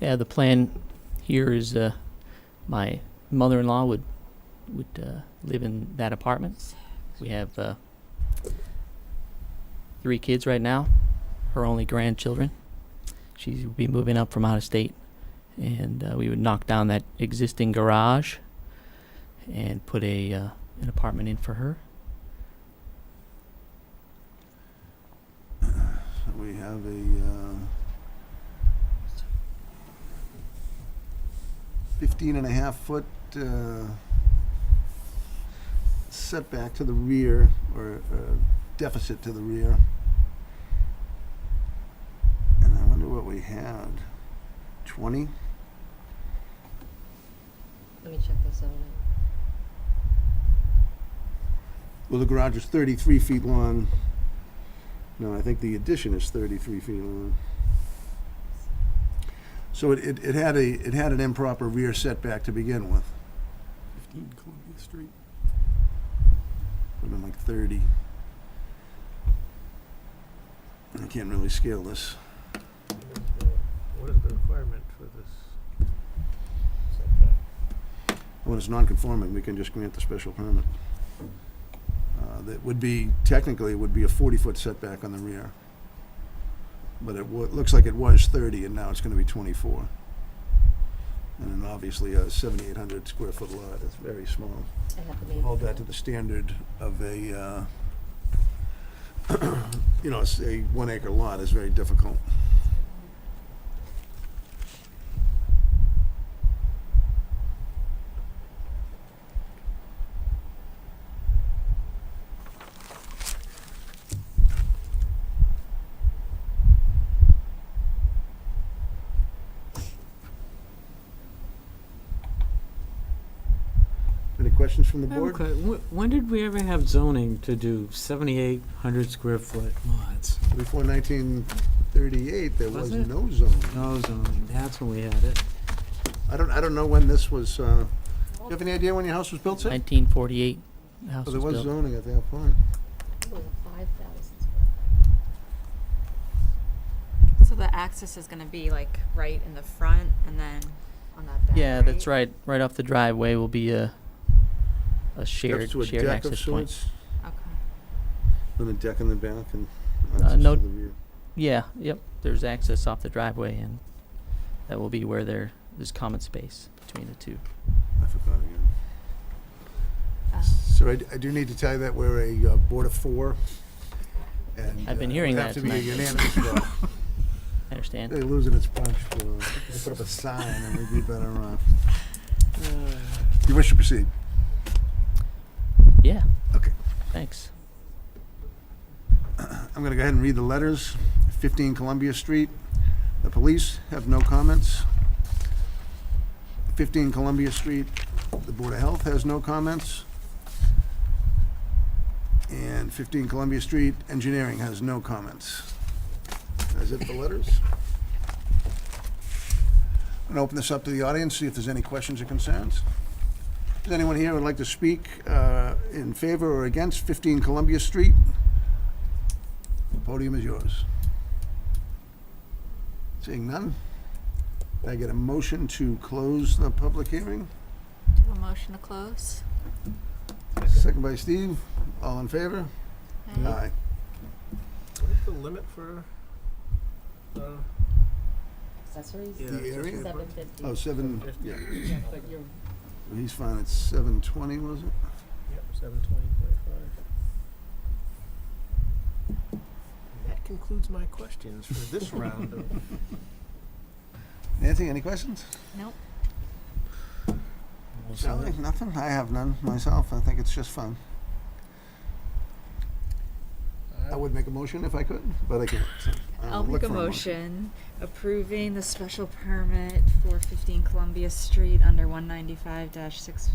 Yeah, the plan here is my mother-in-law would live in that apartment. We have 3 kids right now, her only grandchildren. She would be moving up from out of state, and we would knock down that existing garage and put an apartment in for her. So we have a 15.5-foot setback to the rear, or deficit to the rear. And I wonder what we had. 20? Let me check the zoning. Well, the garage is 33 feet long. No, I think the addition is 33 feet long. So it had an improper rear setback to begin with. 15 Columbia Street. Would have been like 30. I can't really scale this. What is the requirement for this setback? When it's non-conforming, we can just grant the special permit. That would be, technically, it would be a 40-foot setback on the rear. But it looks like it was 30, and now it's going to be 24. And then obviously a 7,800 square foot lot is very small. I have the name. Hold that to the standard of a, you know, a 1 acre lot is very difficult. Any questions from the I have a board? When did we ever have zoning to do 7,800 square foot lots? Before 1938, there Was was it? no zoning. No zoning, that's when we had it. I don't know when this was, do you have any idea when your house was built, Sid? 1948, the house Oh, there was was built. zoning at that point. It was a 5,000 So the access is gonna be like right in the front and then on that back, Yeah, that's right. Right off the driveway will be a shared Steps to a shared deck of access point. sorts, Okay. and a deck in the back and Uh, access no- to the rear. Yeah, yep. There's access off the driveway, and that will be where there's common space between the two. I forgot again. Oh. So I do need to tell you that we're a board of 4. And I've been it hearing would that have to be a tonight. unanimous vote. I understand. They're losing its punch. They put up a sign and we'd be better off. Do you wish to proceed? Yeah. Okay. Thanks. I'm going to go ahead and read the letters. 15 Columbia Street. The police have no comments. 15 Columbia Street. The Board of Health has no comments. And 15 Columbia Street, Engineering has no comments. That's it for letters. I'm going to open this up to the audience, see if there's any questions or concerns. Is anyone here who would like to speak in favor or against 15 Columbia Street? The podium is yours. Seeing none, can I get a motion to close the public hearing? Do a motion to close? Second by Steve. All in favor? Aye. What is the limit for, accessories. Yeah, The area? 750. Oh, 7, yeah. Yeah, but you're, He's fine, it's 720, was it? yep, 720.5. That concludes my questions for this round of. Nancy, any questions? Nope. Sally, nothing? I have none myself. I think it's just fun. I would make a motion if I could, but I can't. so I'll look make a for motion approving the special permit for 15 Columbia Street under 195-61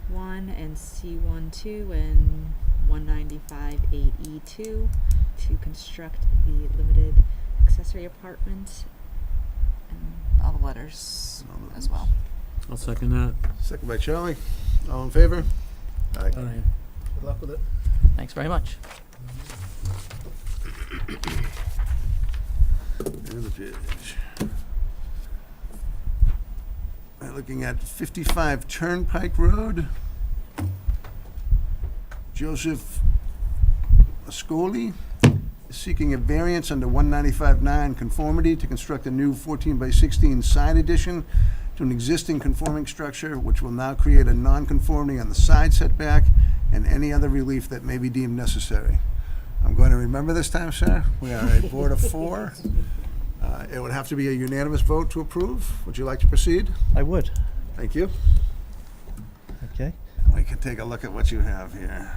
and C12 and 195-8E2 to construct the limited accessory apartment and all the letters All the as well. I'll second that. Second by Charlie. All in favor? Aye. Aye. Good luck with it. Thanks very much. And the page. We're looking at 55 Turnpike Road. Joseph Ascoli is seeking a variance under 195-9 conformity to construct a new 14 by 16 side addition to an existing conforming structure, which will now create a non-conformity on the side setback and any other relief that may be deemed necessary. I'm going to remember this time, sir. We are a board of 4. It would have to be a unanimous vote to approve. Would you like to proceed? I would. Thank you. Okay. We can take a look at what you have here.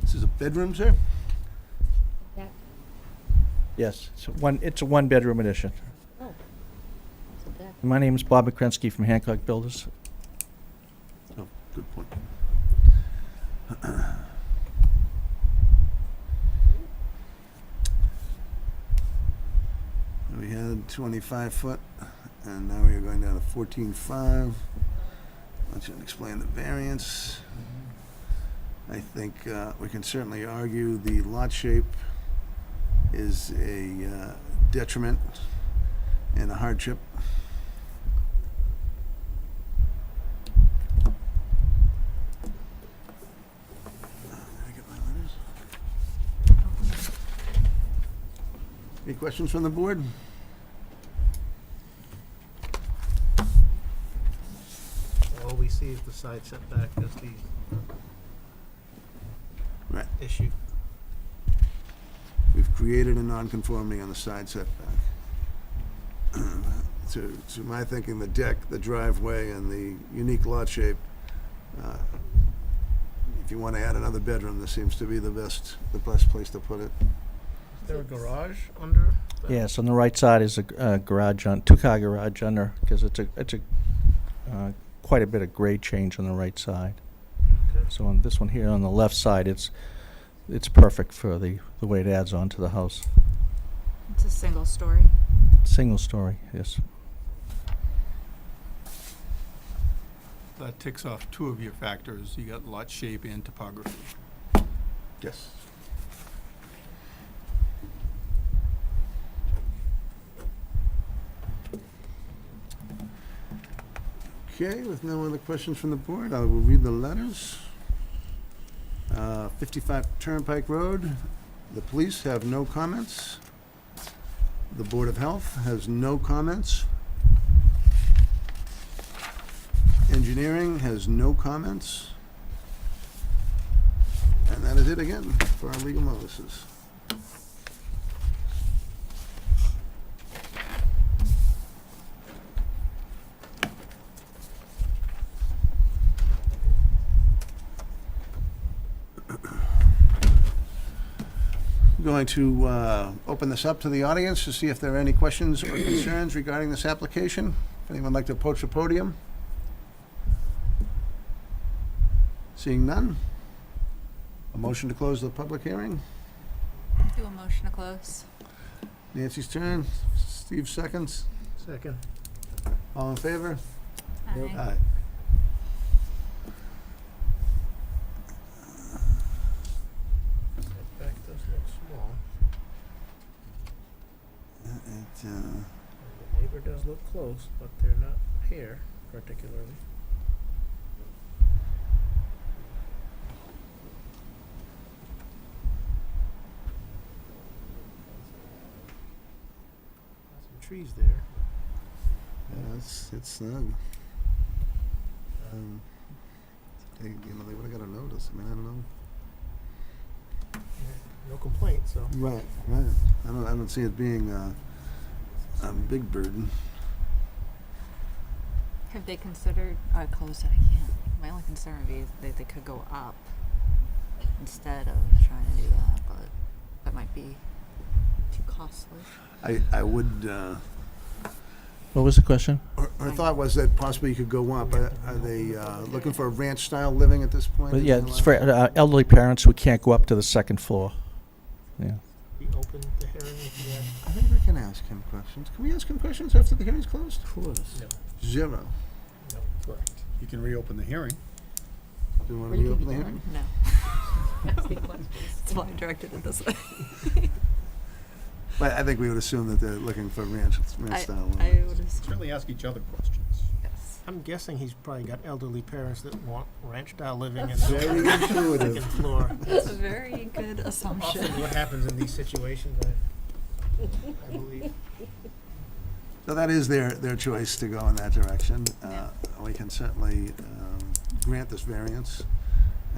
This bedrooms there? Deck. Yes, it's a one-bedroom addition. Oh, it's a deck. My name is Bob McKrensky from Hancock Builders. Oh, good point. We had 25 foot, and now we are going down to 14.5. Let's explain the variance. I think we can certainly argue the lot shape is a detriment and a hardship. Any questions from the board? All we see is the side setback as the Right. issue. We've created a nonconformity on the side setback. To my thinking, the deck, the driveway, and the unique lot shape, if you want to add another bedroom, this seems to be the best place to put it. Is there a garage under? that? Yes, on the right side is a garage, two-car garage under, because it's a quite a bit of grade change on the right side. Okay. So on this one here on the left side, it's perfect for the way it adds on to the house. It's a single story. Single story, yes. That ticks off two of your factors. You got lot shape and topography. Yes. Okay, with no other questions from the board, I will read the letters. 55 Turnpike Road, the police have no comments. The Board of Health has no comments. Engineering has no comments. And that is it again for our legal notices. Going to open this up to the audience to see if there are any questions or concerns regarding this application. If anyone would like to approach the podium. Seeing none. A motion to close the public hearing. Do a motion to close. Nancy's turn. Steve seconds. Second. All in favor? Aye. Aye. Setback does look small. The neighbor does look close, but they're not here particularly. Some trees there. Yeah, it's snug. They would have got a notice. I mean, I don't know. No complaint, so. Right. I don't see it being a big burden. Have they considered, closed it, I can't. My only concern would be that they could go up instead of trying to do that, but that might be too costly. I would. What was the question? Her thought was that possibly you could go up. Are they looking for a ranch-style living at this point? But yeah, it's for elderly parents who can't go up to the second floor. Yeah. Be open to hearing if you had. I think we can ask him questions. Can we ask him questions after the hearing's closed? Of course. No. 0. No, correct. You can reopen the hearing. Do you want to reopen the hearing? No. That's why I directed it this way. But I think we would assume that they're looking for ranch-style living. I would assume, Certainly ask each other questions. yes. I'm guessing he's probably got elderly parents that want ranch-style living and Very intuitive. second floor. That's a very good assumption. Often what happens in these situations, I believe. So that is their choice to go in that direction. We can certainly grant this variance.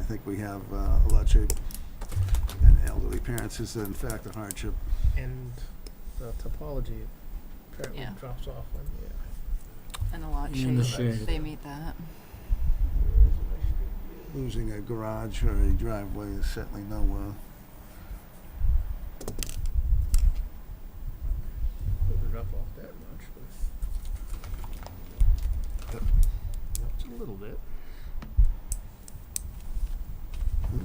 I think we have a lot shape and elderly parents is in fact a hardship. And the topology apparently Yeah. drops off when, And a lot And the shape, shade. they meet that. losing a garage or a driveway is certainly no, Put it up off that much, but just a little bit.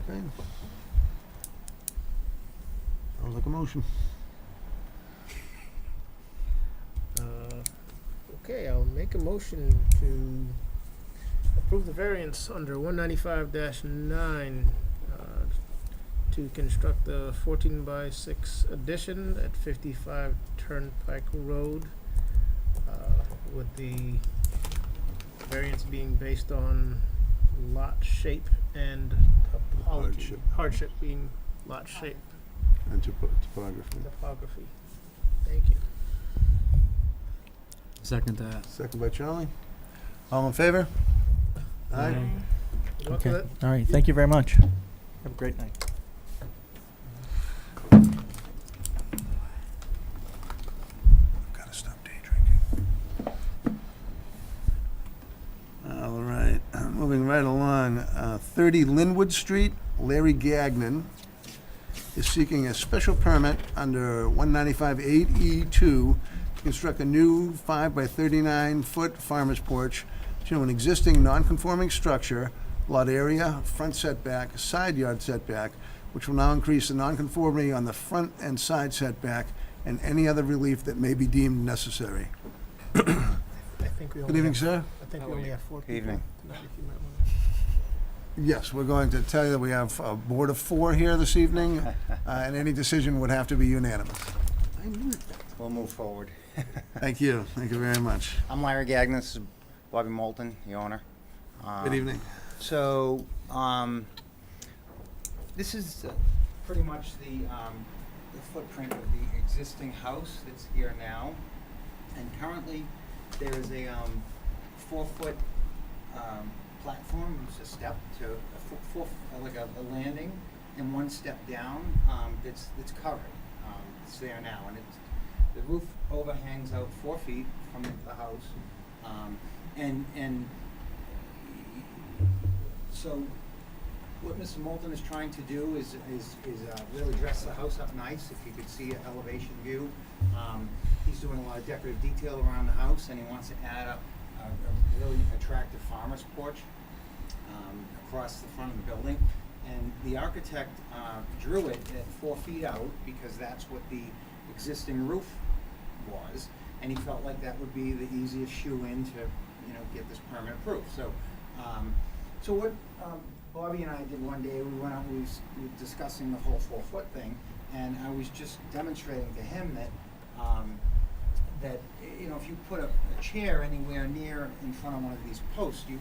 okay. Sounds like a motion. Okay, I'll make a motion to approve the variance under 195-9 to construct the 14x6 addition at 55 Turnpike Road, with the variance being based on lot shape and topology. Hardship being lot shape, And topography. topography. Thank you. Second that. Second by Charlie. All in favor? Aye. Good luck Okay. with it. All right, thank you very much. Have a great night. Gotta stop day drinking. All right, moving right along, 30 Linwood Street, Larry Gagnon is seeking a special permit under 195-8E2 to construct a new 5 by 39-foot farmer's porch to an existing non-conforming structure, lot area, front setback, side yard setback, which will now increase the nonconformity on the front and side setback and any other relief that may be deemed necessary. I think we Good only evening, have, sir. I think we only have 4 people Evening. tonight, if you might want Yes, we're going to tell you that we have a board of 4 here this evening, and any decision would have to be unanimous. We'll move forward. Thank you. Thank you very much. I'm Larry Gagnon. This is Bobby Moulton, the owner. Good evening. So, this is pretty much the footprint of the existing house that's here now. And currently, there is a 4-foot platform, it's a step to like a landing, and 1 step down that's covered. It's there now, and the roof overhangs out 4 feet from the house, and so what Mr. Moulton is trying to do is really dress the house up nice. If you could see an elevation view, he's doing a lot of decorative detail around the house, and he wants to add a really attractive farmer's porch across the front of the building. And the architect drew it at 4 feet out because that's what the existing roof was, and he felt like that would be the easiest shoe in to, get this permit approved. So, so what Bobby and I did one day, we went out, we were discussing the whole 4-foot thing, and I was just demonstrating to him that that if you put a chair anywhere near in front of one of these posts, you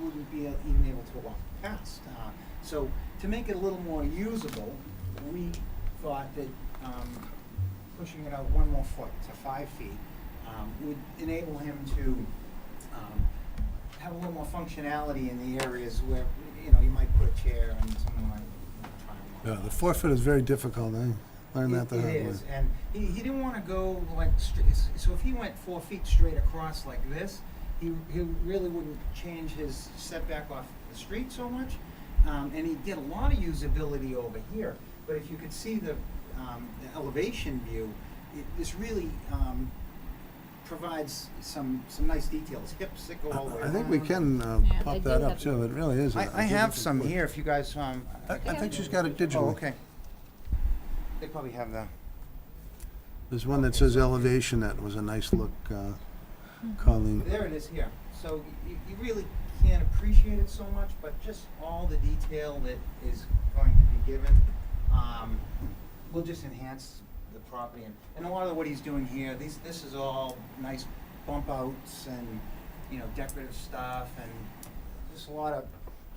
wouldn't be even able to walk past. So to make it a little more usable, we thought that pushing it out 1 more foot to 5 feet would enable him to have a little more functionality in the areas where you might put a chair and someone might try and walk. Yeah, the 4 foot is very difficult. I learned that the hard way. It is, and he didn't want to go like so if he went 4 feet straight across like this, he really wouldn't change his setback off the street so much, and he'd get a lot of usability over here. But if you could see the elevation view, this really provides some nice details. Hips that go all the way I think around. we can I pop do that up have too. It really is. I have some here if you guys. I think she's got it digitally. Oh, okay. They probably have the. There's one that says elevation. That was a nice look, Colleen. There it is here. So you really can't appreciate it so much, but just all the detail that is going to be given will just enhance the property. And a lot of what he's doing here, this is all nice bump outs and decorative stuff, and just a lot of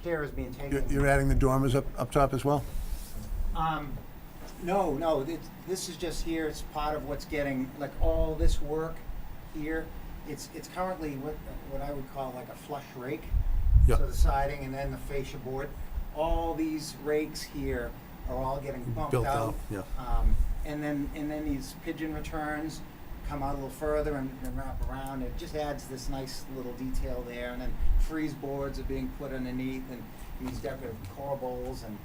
care is being taken. You're adding the dormers up top as well? No, this is just here. It's part of what's getting, like, all this work here. It's currently what I would call like a flush rake. Yeah. So the siding and then the fascia board. All these rakes here are all getting bumped Built out. out, yeah. And then these pigeon returns come out a little further and wrap around. It just adds this nice little detail there. And then freeze boards are being put underneath, and these decorative corbels and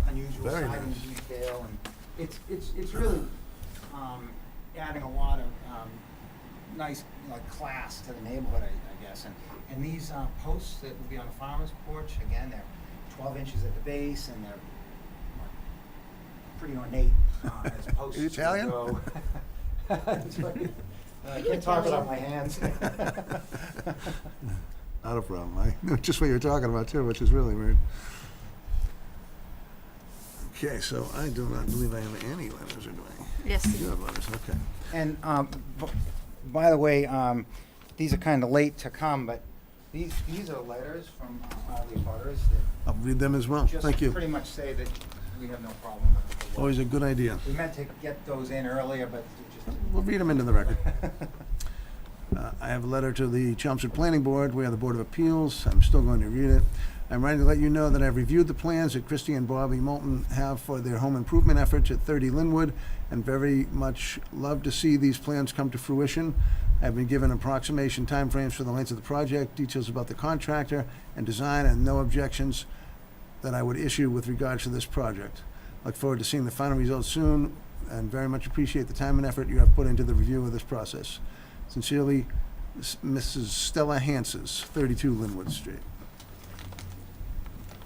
a unusual Very siding nice. detail, and it's really adding a lot of nice, like, class to the neighborhood, I guess. And these posts that will be on the farmer's porch, again, they're 12 inches at the base, and they're pretty ornate as posts. Are you Italian? go. I can't talk without my hands. Not a problem. I know just what you're talking about too, which is really weird. Okay, so I do not believe I have any letters, or do I? Yes. You have letters, okay. And by the way, these are kind of late to come, but these are letters from all the abutters that I'll read them as well. just Thank you. pretty much say that we have no problem with the work. Always a good idea. We meant to get those in earlier, but we just We'll read them into the record. I have a letter to the Chelmsford Planning Board. We are the Board of Appeals. I'm still going to read it. I'm writing to let you know that I've reviewed the plans that Christy and Bobby Moulton have for their home improvement efforts at 30 Linwood, and very much love to see these plans come to fruition. I've been given approximation timeframes for the length of the project, details about the contractor and design, and no objections that I would issue with regards to this project. Look forward to seeing the final results soon, and very much appreciate the time and effort you have put into the review of this process. Sincerely, Mrs. Stella Hanses, 32 Linwood Street.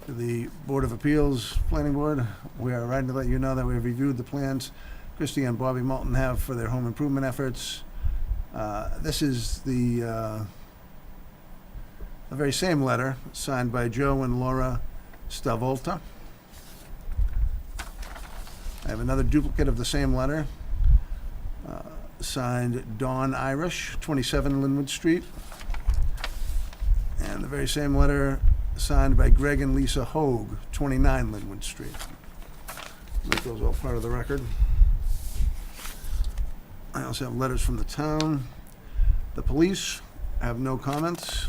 To the Board of Appeals, Planning Board, we are writing to let you know that we have reviewed the plans Christy and Bobby Moulton have for their home improvement efforts. This is the very same letter signed by Joe and Laura Stavolta. I have another duplicate of the same letter, signed Dawn Irish, 27 Linwood Street. And the very same letter signed by Greg and Lisa Hogue, 29 Linwood Street. Make those all part of the record. I also have letters from the town. The police have no comments.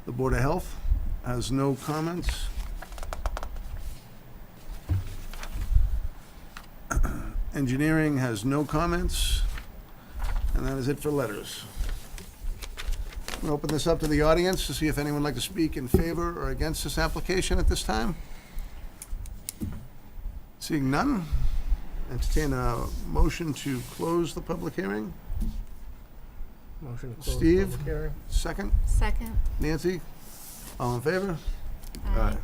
The Board of Health has no comments. Engineering has no comments. And that is it for letters. I'm going to open this up to the audience to see if anyone would like to speak in favor or against this application at this time. Seeing none, entertain a motion to close the public hearing. Motion to close the Steve, public hearing. second. Second. Nancy, all in favor? Aye.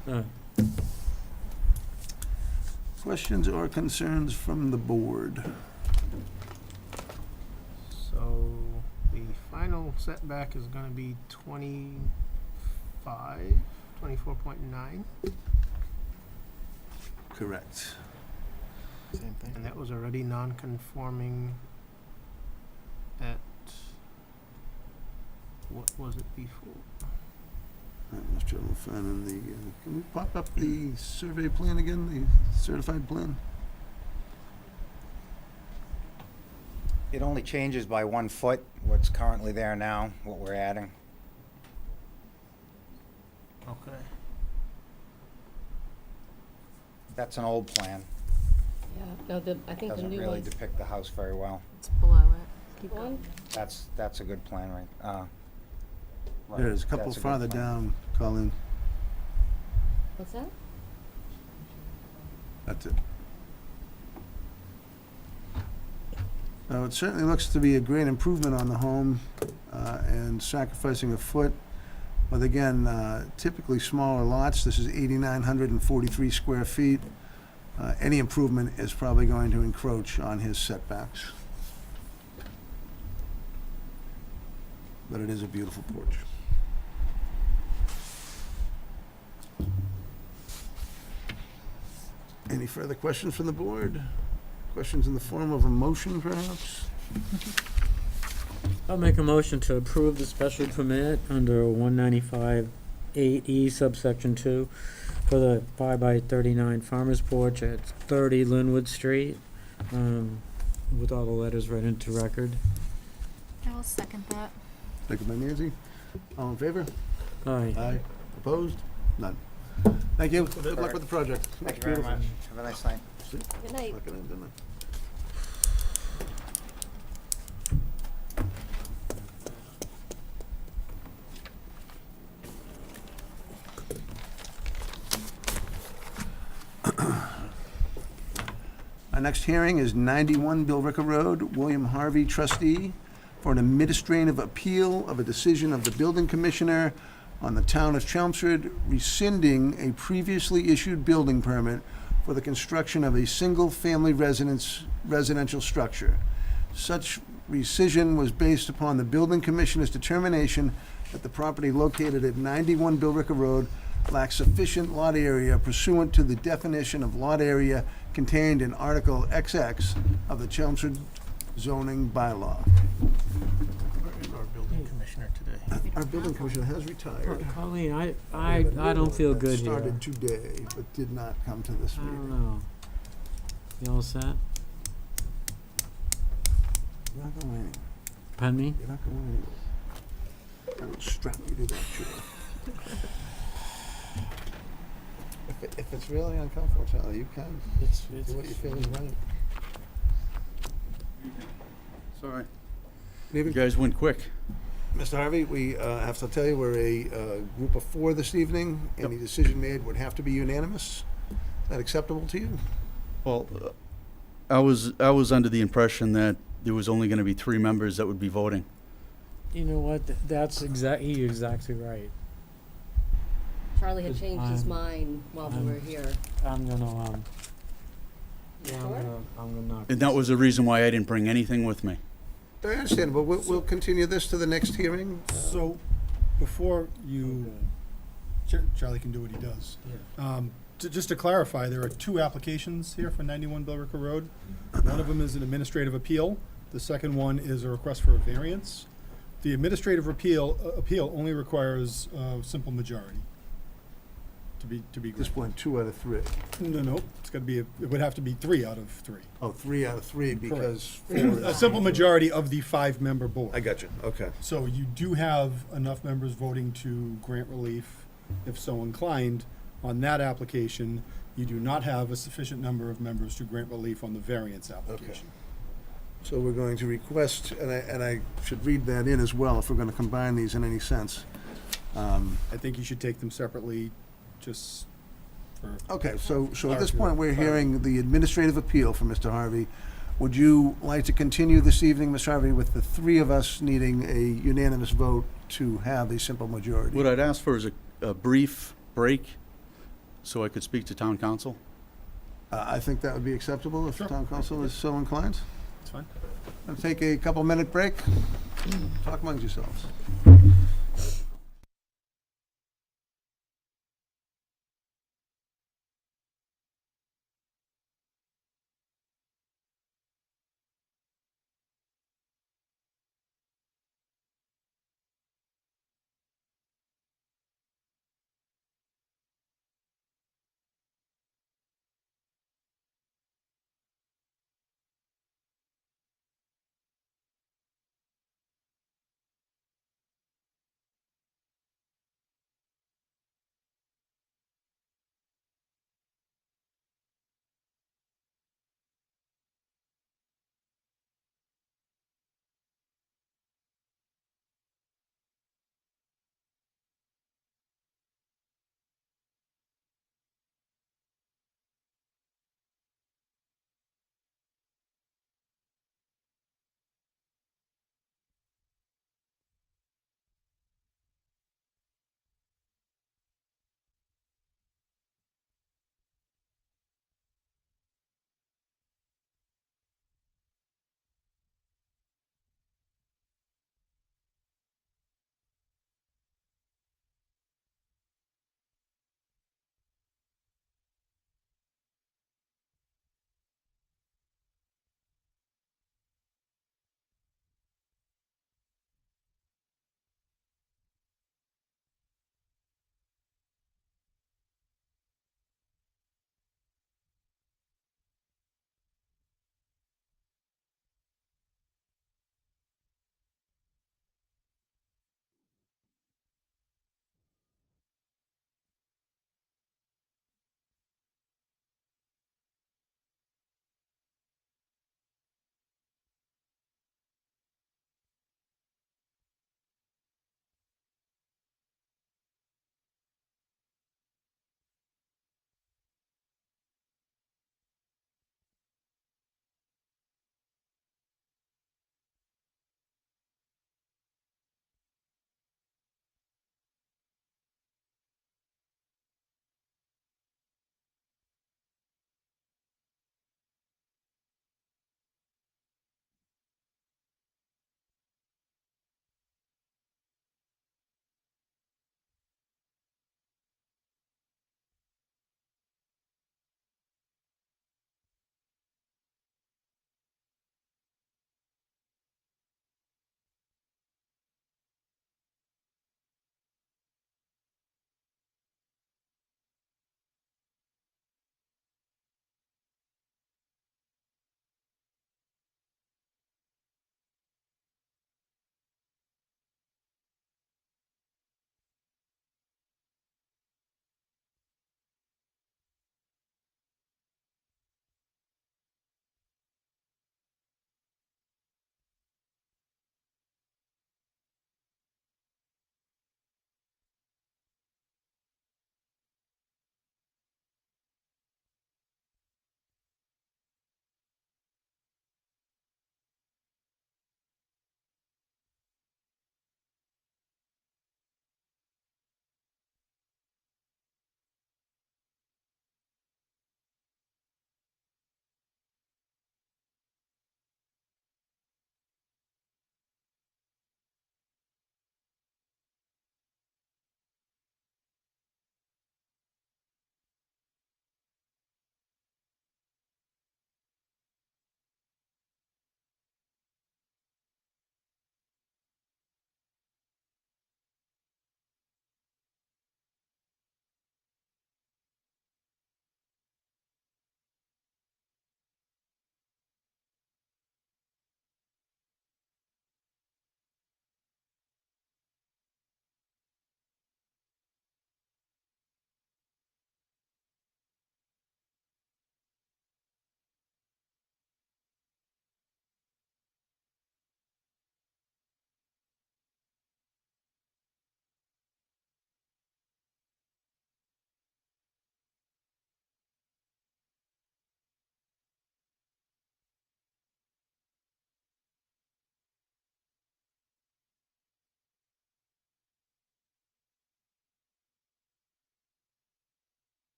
Questions or concerns from the board? So the final setback is gonna be 24.9, Correct. and that was already non-conforming at, what was it before? Let's try to find in the, can we pop up the survey plan again, the certified plan? It only changes by 1 foot, what's currently there now, what we're adding. Okay. That's an old plan. Yeah, no, I think the Doesn't new really ones. depict the house very well. It's below it. Keep going. That's a good plan, right? Right, There's a couple that's good farther plan. down, Colleen. What's that? That's it. Now, it certainly looks to be a great improvement on the home, and sacrificing a foot. But again, typically smaller lots, this is 8,943 square feet. Any improvement is probably going to encroach on his setbacks. But it is a beautiful porch. Any further questions from the board? Questions in the form of a motion, perhaps? I'll make a motion to approve the special permit under 195-8E subsection 2 for the 5x39 farmer's porch at 30 Linwood Street, with all the letters read into record. I will second that. Second by Nancy. All in favor? Aye. Aye. Opposed? None. Thank you. Good luck with the project. Thank you very much. Have a nice night. Good night. Look at it, didn't I? Our next hearing is 91 Billrica Road, William Harvey trustee, for an administrative appeal of a decision of the building commissioner on the town of Chelmsford rescinding a previously issued building permit for the construction of a single-family residential structure. Such rescission was based upon the building commissioner's determination that the property located at 91 Billrica Road lacks sufficient lot area pursuant to the definition of lot area contained in Article XX of the Chelmsford zoning bylaw. Our building commissioner today. Our building commissioner has retired. Colleen, I don't feel good here. Started today, but did not come to this I meeting. don't know. You all set? You're not going anywhere. Pardon me? You're not going anywhere. I will strap you to that chair. If it's really uncomfortable, Charlie, you can do what you feel is right. Sorry. Good evening. You guys went quick. Mr. Harvey, we have to tell you, we're a group of 4 this evening. Any decision made would have to be unanimous. Is that acceptable to you? Well, I was under the impression that there was only going to be 3 members that would be voting. You know what? That's exactly right. Charlie had changed his I'm- mind while we were here. I'm gonna Sure? I'm gonna knock. And that was the reason why I didn't bring anything with me. I understand, but we'll continue this to the next hearing. So, before you, Charlie can do what he does. Just to clarify, there are 2 applications here for 91 Billrica Road. One of them is an administrative appeal. The second one is a request for a variance. The administrative appeal only requires a simple majority to be At this granted. point, 2 out of 3. No, it's got to be, it would have to be 3 out of 3. Oh, 3 out of 3 because 4 A is... simple majority of the 5-member board. I got you, okay. So you do have enough members voting to grant relief, if so inclined. On that application, you do not have a sufficient number of members to grant relief on the variance application. So we're going to request, and I should read that in as well, if we're going to combine these in any sense. I think you should take them separately, just for. Okay, so at this point, we're hearing the administrative appeal from Mr. Harvey. Would you like to continue this evening, Mr. Harvey, with the 3 of us needing a unanimous vote to have a simple majority? What I'd ask for is a brief break so I could speak to town council. I think that would be acceptable if the town council is so inclined. It's fine. I'll take a couple-minute break. Talk amongst yourselves.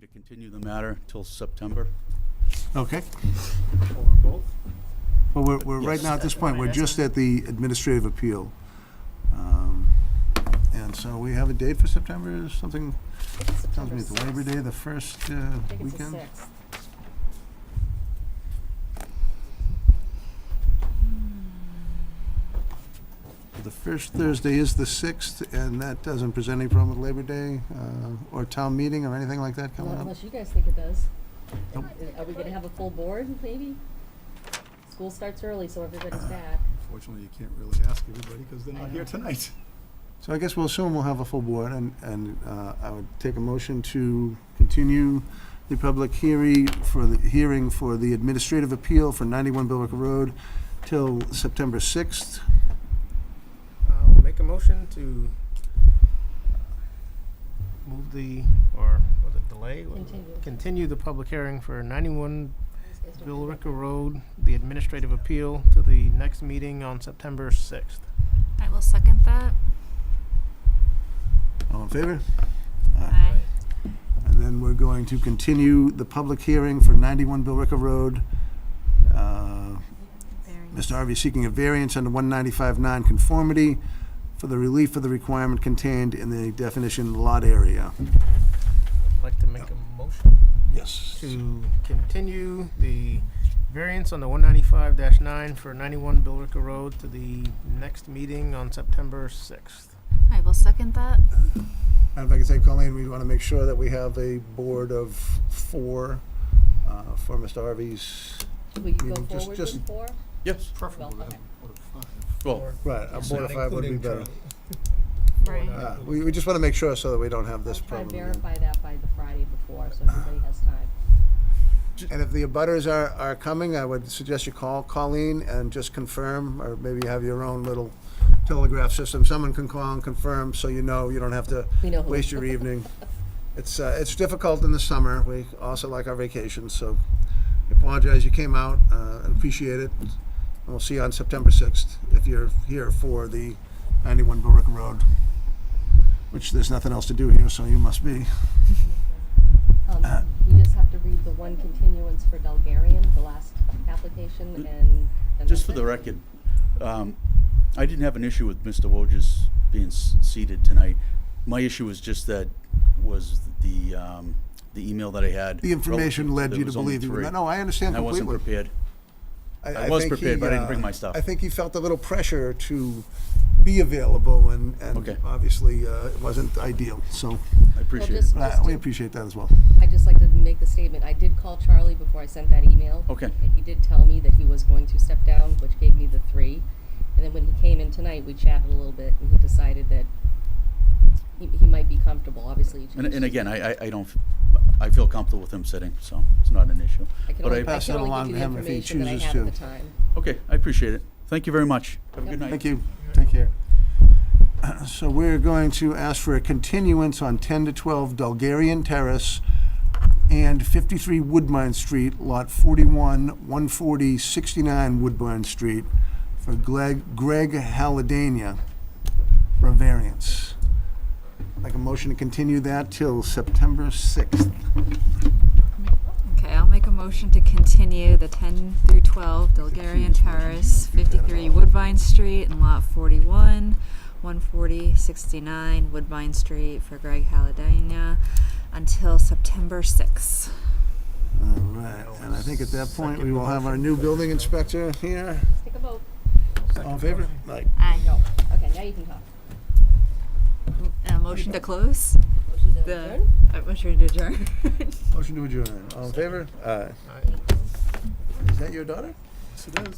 to continue the matter till September. Okay. Or both? Well, we're right Yes. now, at this point, we're just at the administrative appeal. And so we have a date for September, is something, tells me it's Labor Day, the first I think it's the weekend? 6th. The first Thursday is the 6th, and that doesn't present any problem with Labor Day, or town meeting, or anything like that coming Not up? unless you guys think it does. Nope. Are we gonna have a full board, maybe? School starts early, so everybody's back. Fortunately, you can't really ask everybody because they're I not know. here tonight. So I guess we'll assume we'll have a full board, and I would take a motion to continue the public hearing for the administrative appeal for 91 Billerica Road till September 6th. I'll make a motion to move or was it delay? Continue. Continue the public hearing for 91 Billerica Road, the administrative appeal, to the next meeting on September 6th. I will second that. All in favor? Aye. And then we're going to continue the public hearing for 91 Billerica Road. Mr. Harvey seeking a variance under 195 nonconformity for the relief of the requirement contained in the definition lot area. I'd like to make a motion Yes. to continue the variance on the 195-9 for 91 Billerica Road to the next meeting on September 6th. I will second that. And if I could say, Colleen, we want to make sure that we have a board of 4 for Mr. Harvey's. Will you go meeting. forward Just- with 4? Yes. Well, okay. Well, Right, a board of 5 would be better. Right. We just want to make sure so that we don't have this I'll try problem and again. verify that by the Friday before, so everybody has time. And if the abutters are coming, I would suggest you call Colleen and just confirm, or maybe have your own little telegraph system. Someone can call and confirm, so you don't have to We know who. waste your evening. It's difficult in the summer. We also like our vacations, so I apologize you came out, and appreciate it. And we'll see you on September 6th, if you're here for the 91 Billerica Road, which there's nothing else to do here, so you must be. We just have to read the one continuance for Bulgarian, the last application, and then just for that's the it. record, I didn't have an issue with Mr. Wojcik being seated tonight. My issue was just the email that I had. The information relative- led there you to was only believe you were, 3. no, I understand And I completely. wasn't prepared. I I was think prepared, he, but I didn't bring my stuff. I think he felt a little pressure to be available, and Okay. obviously, it wasn't ideal, so I appreciate just- it. we appreciate that as well. I'd just like to make the statement, I did call Charlie before I sent that email. Okay. And he did tell me that he was going to step down, which gave me the 3. And then when he came in tonight, we chatted a little bit, and he decided that he might be comfortable, obviously. he changed And his- again, I feel comfortable with him sitting, so it's not an issue. I can But only, I pass can that only along give to you the him if he information that I chooses have at to. the time. Okay, I appreciate it. Thank you very much. Have a Yep. good night. Thank you. Take care. So we're going to ask for a continuance on 10 to 12 Bulgarian Terrace and 53 Woodbine Street, Lot 41, 140, 69 Woodbine Street, for Greg Halladania for a variance. Like a motion to continue that till September 6th. Okay, I'll make a motion to continue the 10 through 12 Bulgarian Terrace, 53 Woodbine Street, and Lot 41, 140, 69 Woodbine Street for Greg Halladania until September 6th. All right, and I think at that point, we will have our new building inspector here. Let's take a vote. All in favor? Aye. Aye. No. Okay, now you can talk. Motion to close? Motion to The adjourn? motion to adjourn. Motion to adjourn. All in favor? Aye. Is that your daughter? Yes, it is.